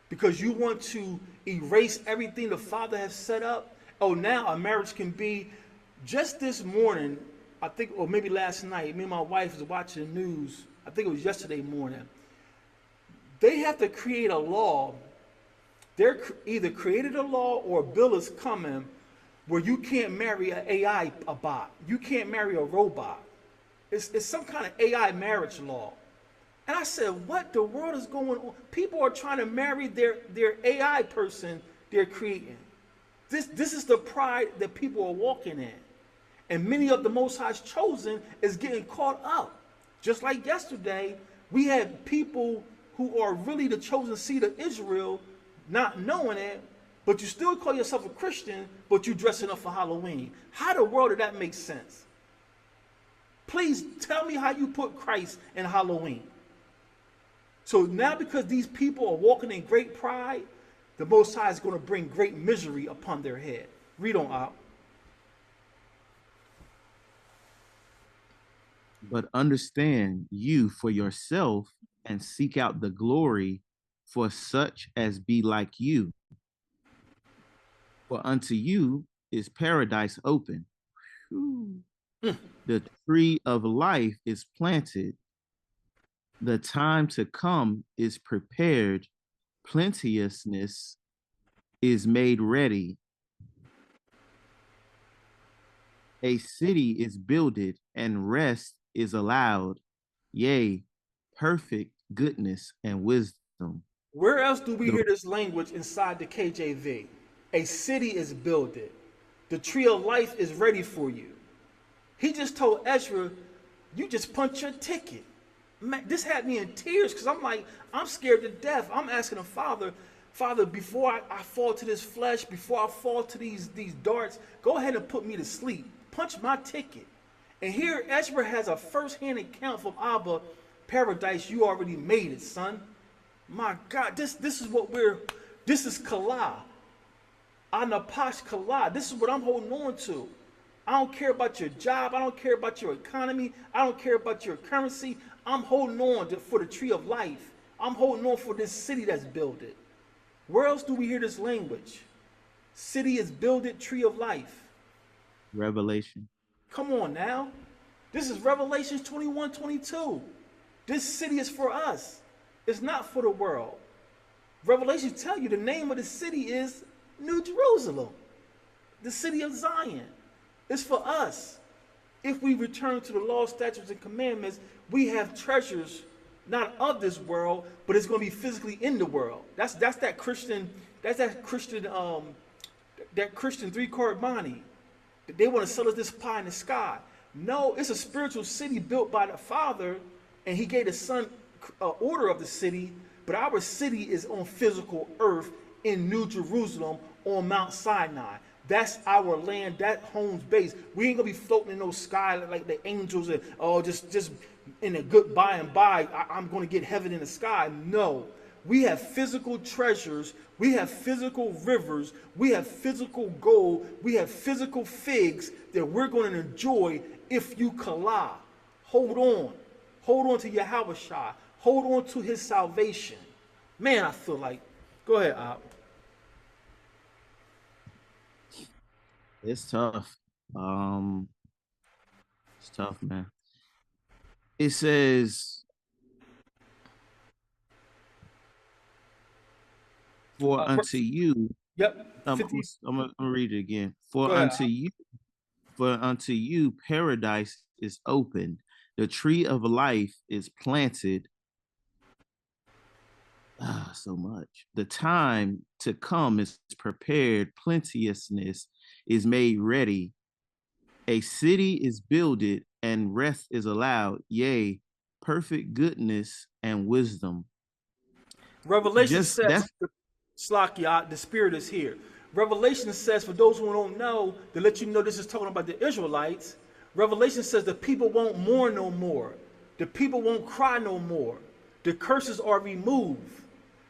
Because you want to erase everything the Father has set up. Oh, now a marriage can be. Just this morning, I think, or maybe last night, me and my wife was watching the news. I think it was yesterday morning. They have to create a law. They're either created a law or a bill is coming where you can't marry an AI, a bot. You can't marry a robot. It's some kind of AI marriage law. And I said, what the world is going on? People are trying to marry their AI person they're creating. This is the pride that people are walking in. And many of the Most High's chosen is getting caught up. Just like yesterday, we had people who are really the chosen seed of Israel not knowing it, but you still call yourself a Christian, but you dressing up for Halloween. How the world did that make sense? Please tell me how you put Christ in Halloween. So now because these people are walking in great pride, the Most High is going to bring great misery upon their head. Read on out. But understand you for yourself and seek out the glory for such as be like you. For unto you is paradise open. The tree of life is planted. The time to come is prepared. Plenteousness is made ready. A city is builded, and rest is allowed. Yea, perfect goodness and wisdom. Where else do we hear this language inside the KJV? A city is builded. The tree of life is ready for you. He just told Ezra, you just punch your ticket. Man, this had me in tears because I'm like, I'm scared to death. I'm asking the Father, before I fall to this flesh, before I fall to these darts, go ahead and put me to sleep. Punch my ticket. And here Ezra has a first-hand account from Abba, paradise, you already made it, son. My God, this is what this is Kala. Anapash Kala. This is what I'm holding on to. I don't care about your job. I don't care about your economy. I don't care about your currency. I'm holding on for the tree of life. I'm holding on for this city that's builded. Where else do we hear this language? City is builded, tree of life. Revelation. Come on now. This is Revelations 21:22. This city is for us. It's not for the world. Revelation tell you the name of the city is New Jerusalem. The city of Zion. It's for us. If we return to the law, statutes, and commandments, we have treasures not of this world, but it's going to be physically in the world. That's that Christian three-card money. They want to sell us this pie in the sky. No, it's a spiritual city built by the Father, and He gave the Son order of the city. But our city is on physical earth in New Jerusalem on Mount Sinai. That's our land, that home's base. We ain't gonna be floating in those sky like the angels and just in a good by and by. I'm gonna get heaven in the sky. No, we have physical treasures. We have physical rivers. We have physical gold. We have physical figs that we're going to enjoy if you kala. Hold on to Yahawashai. Hold on to His salvation. Man, I feel like. Go ahead, Ab. It's tough. It's tough, man. It says, for unto you. Yep. I'm gonna read it again. For unto you paradise is open. The tree of life is planted. so much. The time to come is prepared, plenteousness is made ready. A city is builded and rest is allowed. Yea, perfect goodness and wisdom. Revelation Just says, that's Slakia, the Spirit is here. Revelation says, for those who don't know, to let you know this is talking about the Israelites, Revelation says the people won't mourn no more. The people won't cry no more. The curses are removed.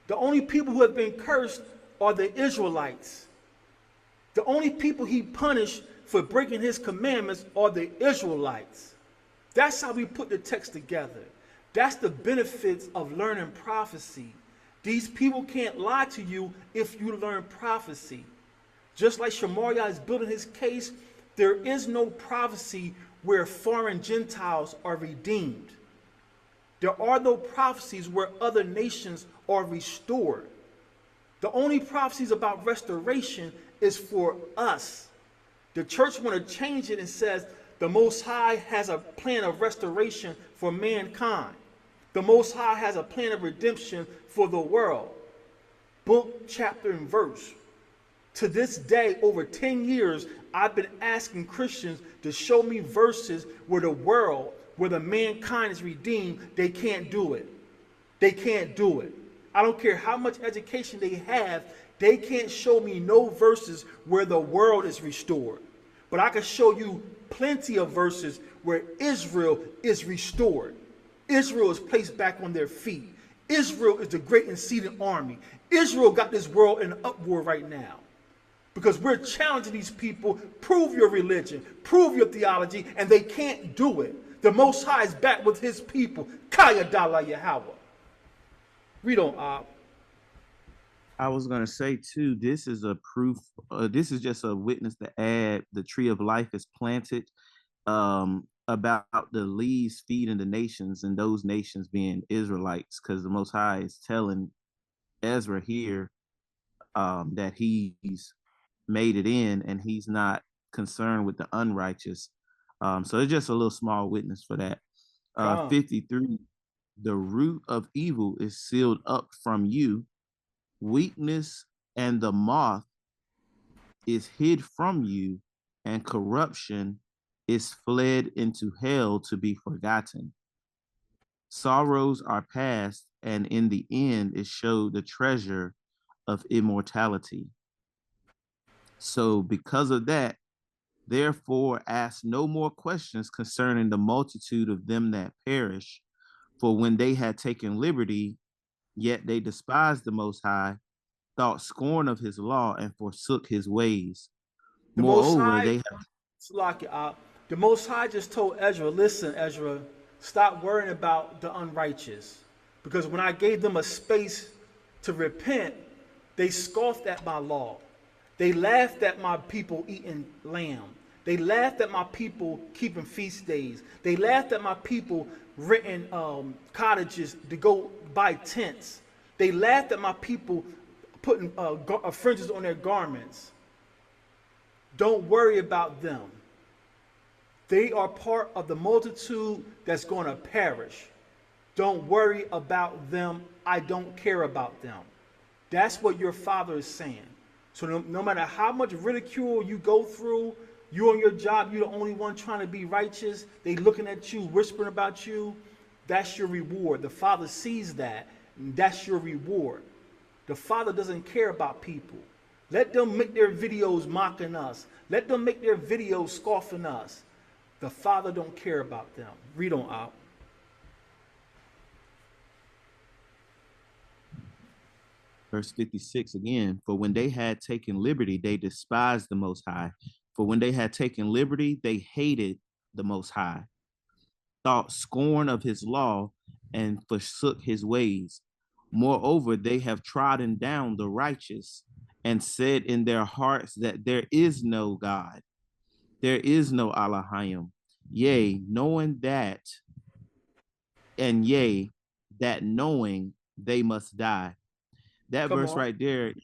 The only people who have been cursed are the Israelites. The only people he punished for breaking his commandments are the Israelites. That's how we put the text together. That's the benefits of learning prophecy. These people can't lie to you if you learn prophecy. Just like Shamaria is building his case, there is no prophecy where foreign Gentiles are redeemed. There are no prophecies where other nations are restored. The only prophecies about restoration is for us. The church want to change it and says the Most High has a plan of restoration for mankind. The Most High has a plan of redemption for the world. Book, chapter, and verse. To this day, over 10 years, I've been asking Christians to show me verses where the world, where the mankind is redeemed. They can't do it. They can't do it. I don't care how much education they have, they can't show me no verses where the world is restored. But I can show you plenty of verses where Israel is restored. Israel is placed back on their feet. Israel is the great and seated army. Israel got this world in an uproar right now. Because we're challenging these people, prove your religion, prove your theology, and they can't do it. The Most High is back with his people. Kaya Dala Yahawah. Read on, Ab. I was going to say too, this is a proof. This is just a witness to add the tree of life is planted, about the leaves feeding the nations and those nations being Israelites, because the Most High is telling Ezra here that he's made it in and he's not concerned with the unrighteous. So it's just a little small witness for that. 53, the root of evil is sealed up from you. Weakness and the moth is hid from you, and corruption is fled into hell to be forgotten. Sorrows are past, and in the end is showed the treasure of immortality. So because of that, therefore ask no more questions concerning the multitude of them that perish, for when they had taken liberty, yet they despised the Most High, thought scorn of his law, and forsook his ways. The Most Moreover, High, they have the Most High just told Ezra, listen, Ezra, stop worrying about the unrighteous. Because when I gave them a space to repent, they scoffed at my law. They laughed at my people eating lamb. They laughed at my people keeping feast days. They laughed at my people renting cottages to go buy tents. They laughed at my people putting fringes on their garments. Don't worry about them. They are part of the multitude that's going to perish. Don't worry about them. I don't care about them. That's what your father is saying. So no matter how much ridicule you go through, you on your job, you're the only one trying to be righteous. They looking at you, whispering about you. That's your reward. The Father sees that, and that's your reward. The Father doesn't care about people. Let them make their videos mocking us. Let them make their videos scoffing us. The Father don't care about them. Read on out. Verse 56 again, for when they had taken liberty, they despised the Most High. For when they had taken liberty, they hated the Most High, thought scorn of his law, and forsook his ways. Moreover, they have trodden down the righteous and said in their hearts that there is no God. There is no Elohim. Yea, knowing that, and yea, that knowing they must die. That Come verse on. right there,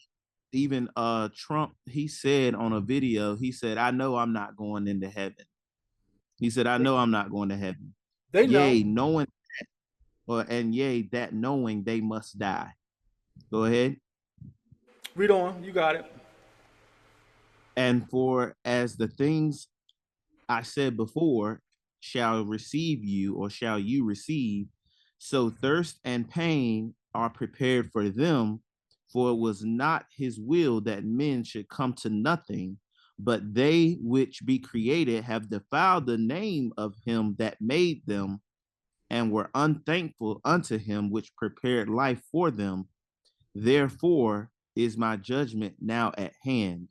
even Trump, he said on a video, he said, I know I'm not going into heaven. He said, I know I'm not going to heaven. They know. Yea, knowing, and yea, that knowing they must die. Go ahead. Read on. You got it. And for as the things I said before shall receive you, or shall you receive, so thirst and pain are prepared for them. For it was not his will that men should come to nothing, but they which be created have defiled the name of him that made them, and were unthankful unto him which prepared life for them. Therefore is my judgment now at hand.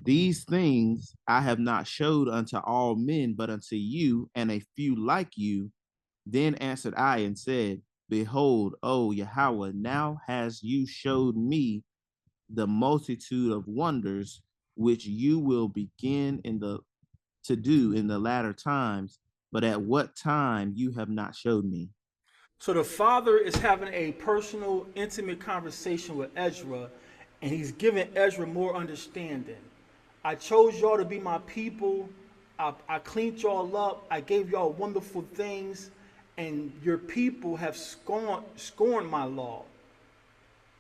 These things I have not showed unto all men, but unto you and a few like you. Then answered I and said, Behold, O Yahweh, now has you showed me the multitude of wonders which you will begin to do in the latter times, but at what time you have not showed me. So the father is having a personal, intimate conversation with Ezra, and he's giving Ezra more understanding. I chose y'all to be my people. I cleaned y'all up. I gave y'all wonderful things, and your people have scorned my law.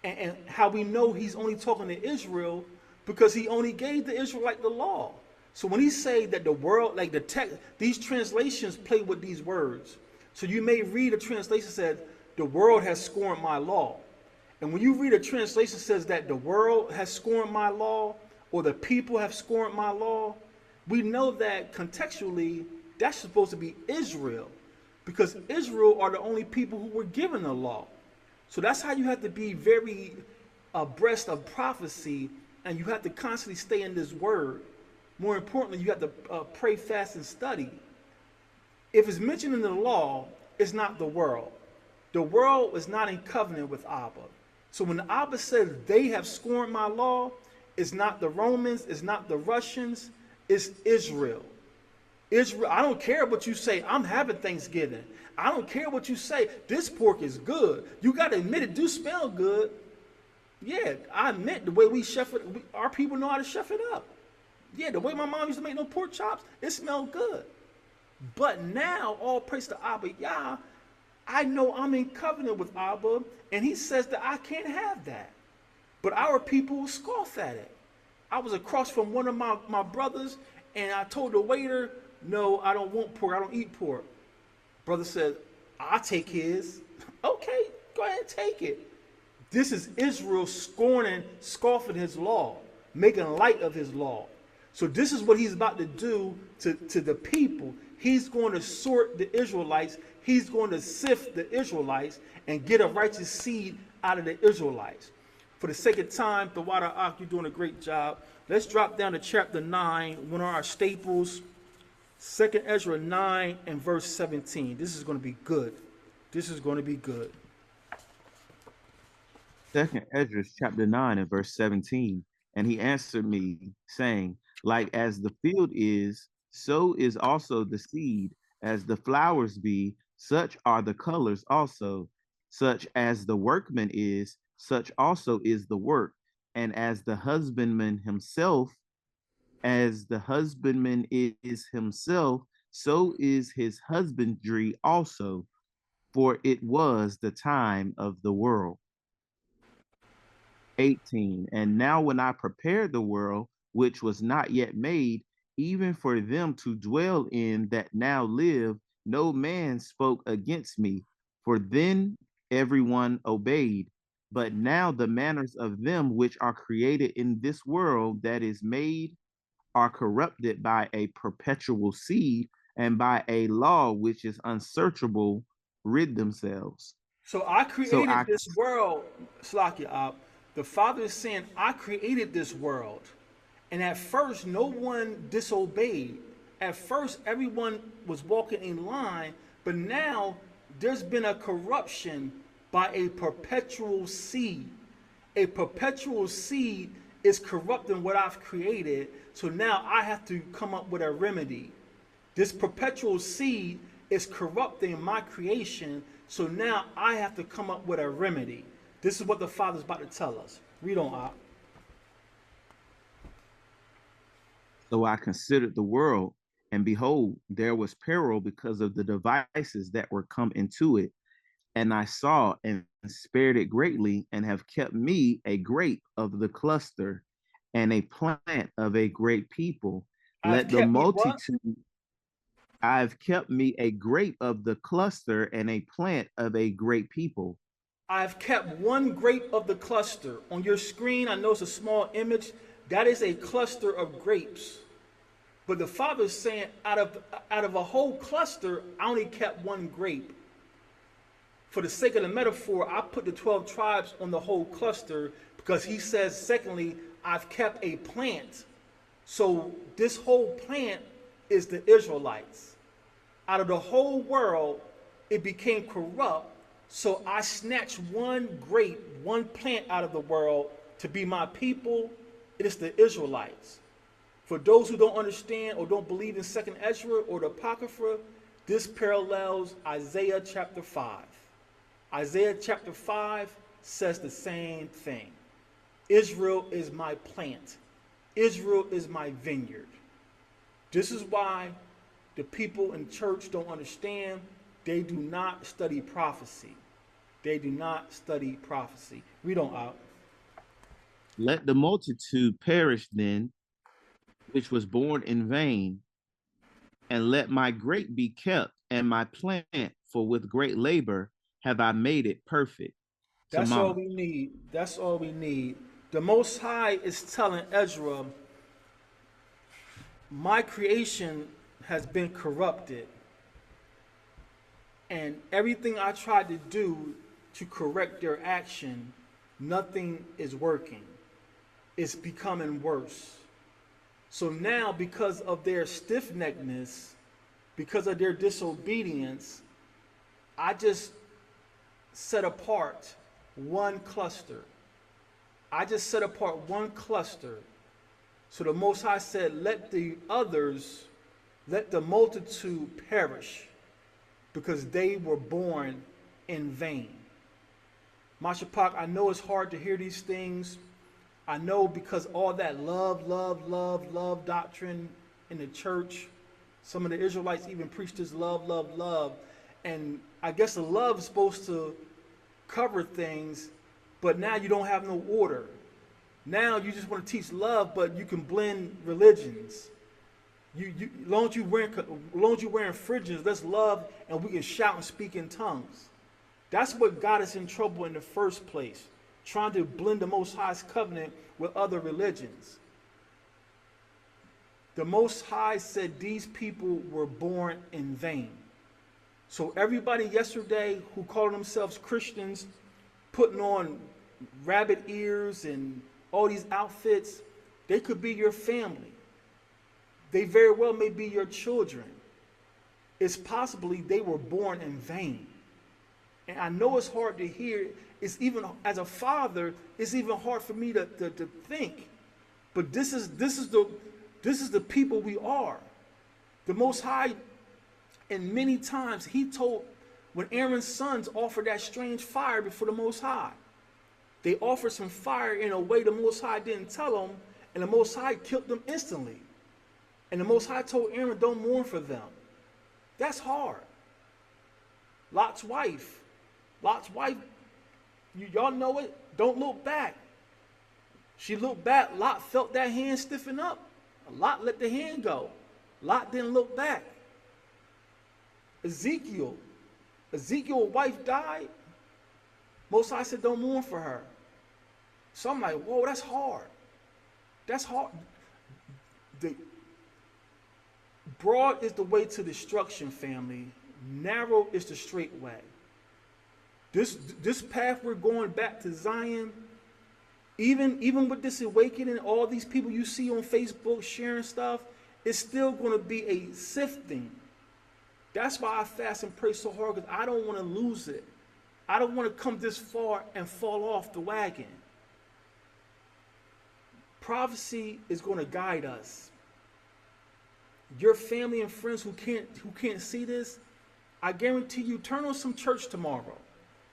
And how we know he's only talking to Israel because he only gave the Israelite the law. So when he say that the world, like the text, these translations play with these words. So you may read a translation that says, the world has scorned my law. And when you read a translation that says that the world has scorned my law, or the people have scorned my law, we know that contextually that's supposed to be Israel, because Israel are the only people who were given the law. So that's how you have to be very abreast of prophecy, and you have to constantly stay in this word. More importantly, you have to pray, fast, and study. If it's mentioned in the law, it's not the world. The world is not in covenant with Abba. So when Abba says they have scorned my law, it's not the Romans, it's not the Russians, it's Israel. Israel, I don't care what you say. I'm having Thanksgiving. I don't care what you say. This pork is good. You got to admit it do smell good. Yeah, I admit the way we chef it, our people know how to chef it up. Yeah, the way my mom used to make no pork chops, it smelled good. But now, all praise to ABA YAH, I know I'm in covenant with Abba, and he says that I can't have that. But our people will scoff at it. I was across from one of my brothers, and I told the waiter, no, I don't want pork. I don't eat pork. Brother said, I'll take his. Okay, go ahead and take it. This is Israel scoffing his law, making light of his law. So this is what he's about to do to the people. He's going to sort the Israelites. He's going to sift the Israelites and get a righteous seed out of the Israelites. For the sake of time, the Water Ak, you're doing a great job. Let's drop down to chapter 9, one of our staples. 2nd Ezra 9 and verse 17. This is going to be good. This is going to be good. 2nd Ezra chapter 9 and verse 17. And he answered me, saying, Like as the field is, so is also the seed. As the flowers be, such are the colors also. Such as the workman is, such also is the work. And as the husbandman himself, as the husbandman is himself, so is his husbandry also. For it was the time of the world. 18. And now when I prepared the world, which was not yet made, even for them to dwell in that now live, no man spoke against me. For then everyone obeyed. But now the manners of them which are created in this world that is made are corrupted by a perpetual seed, and by a law which is unsearchable rid themselves. So I So created I this world, Slakia. The Father is saying, I created this world. And at first, no one disobeyed. At first, everyone was walking in line, but now there's been a corruption by a perpetual seed. A perpetual seed is corrupting what I've created, so now I have to come up with a remedy. This perpetual seed is corrupting my creation, so now I have to come up with a remedy. This is what the Father's about to tell us. Read on, Op. So I considered the world, and behold, there was peril because of the devices that were come into it. And I saw and spared it greatly, and have kept me a grape of the cluster and a plant of a great people. I've Let the kept me what? multitude, I've kept me a grape of the cluster and a plant of a great people. I've kept one grape of the cluster. On your screen, I know it's a small image. That is a cluster of grapes. But the Father is saying, out of a whole cluster, I only kept one grape. For the sake of the metaphor, I put the 12 tribes on the whole cluster because he says, secondly, I've kept a plant. So this whole plant is the Israelites. Out of the whole world, it became corrupt. So I snatched one grape, one plant out of the world to be my people. It is the Israelites. For those who don't understand or don't believe in 2nd Ezra or the Apocrypha, this parallels Isaiah chapter 5. Isaiah chapter 5 says the same thing. Israel is my plant. Israel is my vineyard. This is why the people in church don't understand. They do not study prophecy. They do not study prophecy. Read on out. Let the multitude perish then, which was born in vain, and let my grape be kept, and my plant, for with great labor have I made it perfect. That's all Tamam. we need. That's all we need. The Most High is telling Ezra, my creation has been corrupted, and everything I tried to do to correct their action, nothing is working. It's becoming worse. So now, because of their stiff-neckedness, because of their disobedience, I just set apart one cluster. I just set apart one cluster. So the Most High said, let the others, let the multitude perish, because they were born in vain. Mashapak, I know it's hard to hear these things. I know because all that love doctrine in the church, some of the Israelites even preach this love. And I guess the love is supposed to cover things, but now you don't have no order. Now you just want to teach love, but you can blend religions. As long as you're wearing fringes, let's love and we can shout and speak in tongues. That's what got us in trouble in the first place, trying to blend the Most High's covenant with other religions. The Most High said these people were born in vain. So everybody yesterday who called themselves Christians, putting on rabbit ears and all these outfits, they could be your family. They very well may be your children. It's possibly they were born in vain. And I know it's hard to hear. It's even, as a father, it's even hard for me to think. But this is the people we are. The Most High, and many times he told, when Aaron's sons offered that strange fire before the Most High, they offered some fire in a way the Most High didn't tell them, and the Most High killed them instantly. And the Most High told Aaron, don't mourn for them. That's hard. Lot's wife, y'all know it, don't look back. She looked back, Lot felt that hand stiffen up. Lot let the hand go. Lot didn't look back. Ezekiel's wife died. Most High said, don't mourn for her. So I'm like, whoa, that's hard. That's hard. Broad is the way to destruction, family. Narrow is the straight way. This path we're going back to Zion, even with this awakening, all these people you see on Facebook sharing stuff, it's still going to be a sifting. That's why I fast and pray so hard, because I don't want to lose it. I don't want to come this far and fall off the wagon. Prophecy is going to guide us. Your family and friends who can't see this, I guarantee you, turn on some church tomorrow.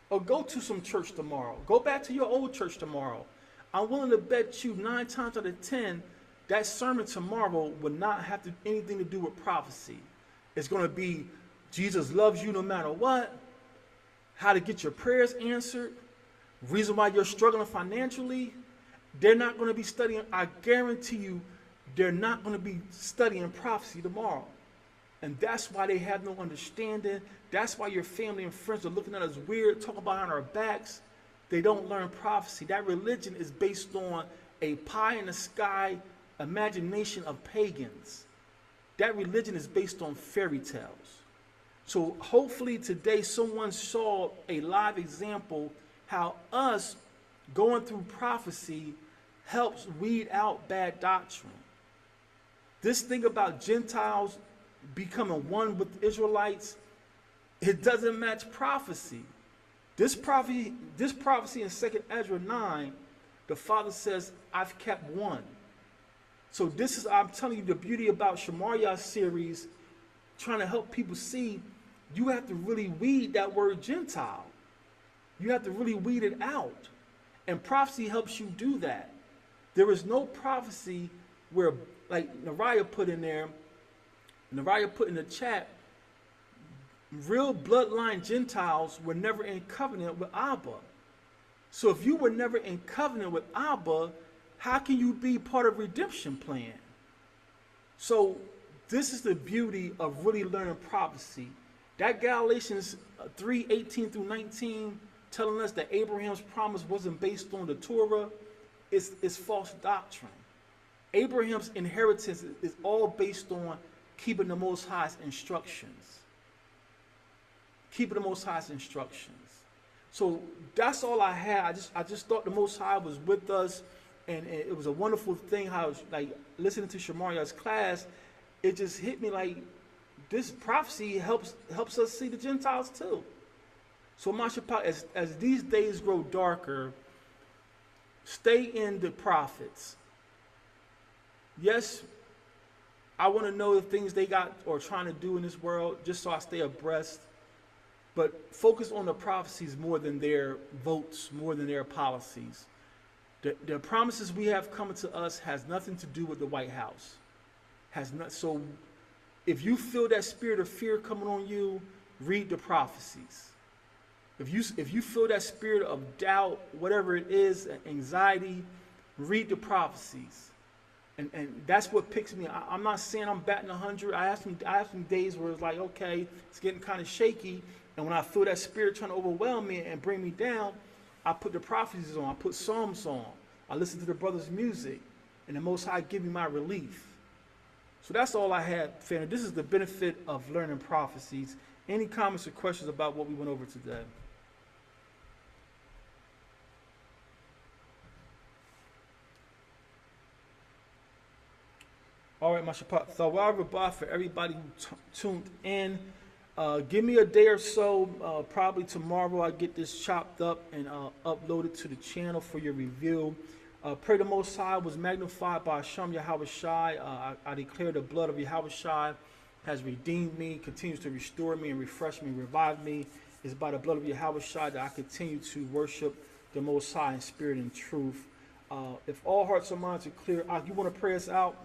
Or go to some church tomorrow. Go back to your old church tomorrow. I'm willing to bet you 9 times out of 10, that sermon tomorrow would not have anything to do with prophecy. It's going to be, Jesus loves you no matter what. how to get your prayers answered, reason why you're struggling financially, they're not going to be studying. I guarantee you, they're not going to be studying prophecy tomorrow. And that's why they have no understanding. That's why your family and friends are looking at us weird, talking behind our backs. They don't learn prophecy. That religion is based on a pie in the sky imagination of pagans. That religion is based on fairy tales. So hopefully today someone saw a live example how us going through prophecy helps weed out bad doctrine. This thing about Gentiles becoming one with Israelites, it doesn't match prophecy. This prophecy in 2nd Ezra 9, the Father says, I've kept one. So this is, I'm telling you, the beauty about Shemariah's series, trying to help people see, you have to really weed that word Gentile. You have to really weed it out. And prophecy helps you do that. There is no prophecy where, like Nariah put in there, Nariah put in the chat, real bloodline Gentiles were never in covenant with Abba. So if you were never in covenant with Abba, how can you be part of redemption plan? So this is the beauty of really learning prophecy. That Galatians 3:18 through 19 telling us that Abraham's promise wasn't based on the Torah is false doctrine. Abraham's inheritance is all based on keeping the Most High's instructions. Keeping the Most High's instructions. So that's all I had. I just thought the Most High was with us, and it was a wonderful thing how, like, listening to Shamaria's class, it just hit me like this prophecy helps us see the Gentiles too. So Mashapah, as these days grow darker, stay in the prophets. Yes, I want to know the things they got or trying to do in this world, just so I stay abreast. But focus on the prophecies more than their votes, more than their policies. The promises we have coming to us has nothing to do with the White House. So if you feel that spirit of fear coming on you, read the prophecies. If you feel that spirit of doubt, whatever it is, anxiety, read the prophecies. And that's what picks me. I'm not saying I'm batting 100. I have some days where it's like, okay, it's getting kind of shaky. And when I feel that spirit trying to overwhelm me and bring me down, I put the prophecies on. I put psalms on. I listen to the brothers' music. And the Most High give me my relief. So that's all I had, family. This is the benefit of learning prophecies. Any comments or questions about what we went over today? All right, Mashapah. Thawar Rabah for everybody who tuned in. Give me a day or so. Probably tomorrow I get this chopped up and uploaded to the channel for your review. Pray the Most High was magnified by Sham Yahawashai. I declare the blood of Yahawashai has redeemed me, continues to restore me and refresh me, revive me. It's by the blood of Yahawashai that I continue to worship the Most High in spirit and truth. If all hearts and minds are clear, you want to pray us out?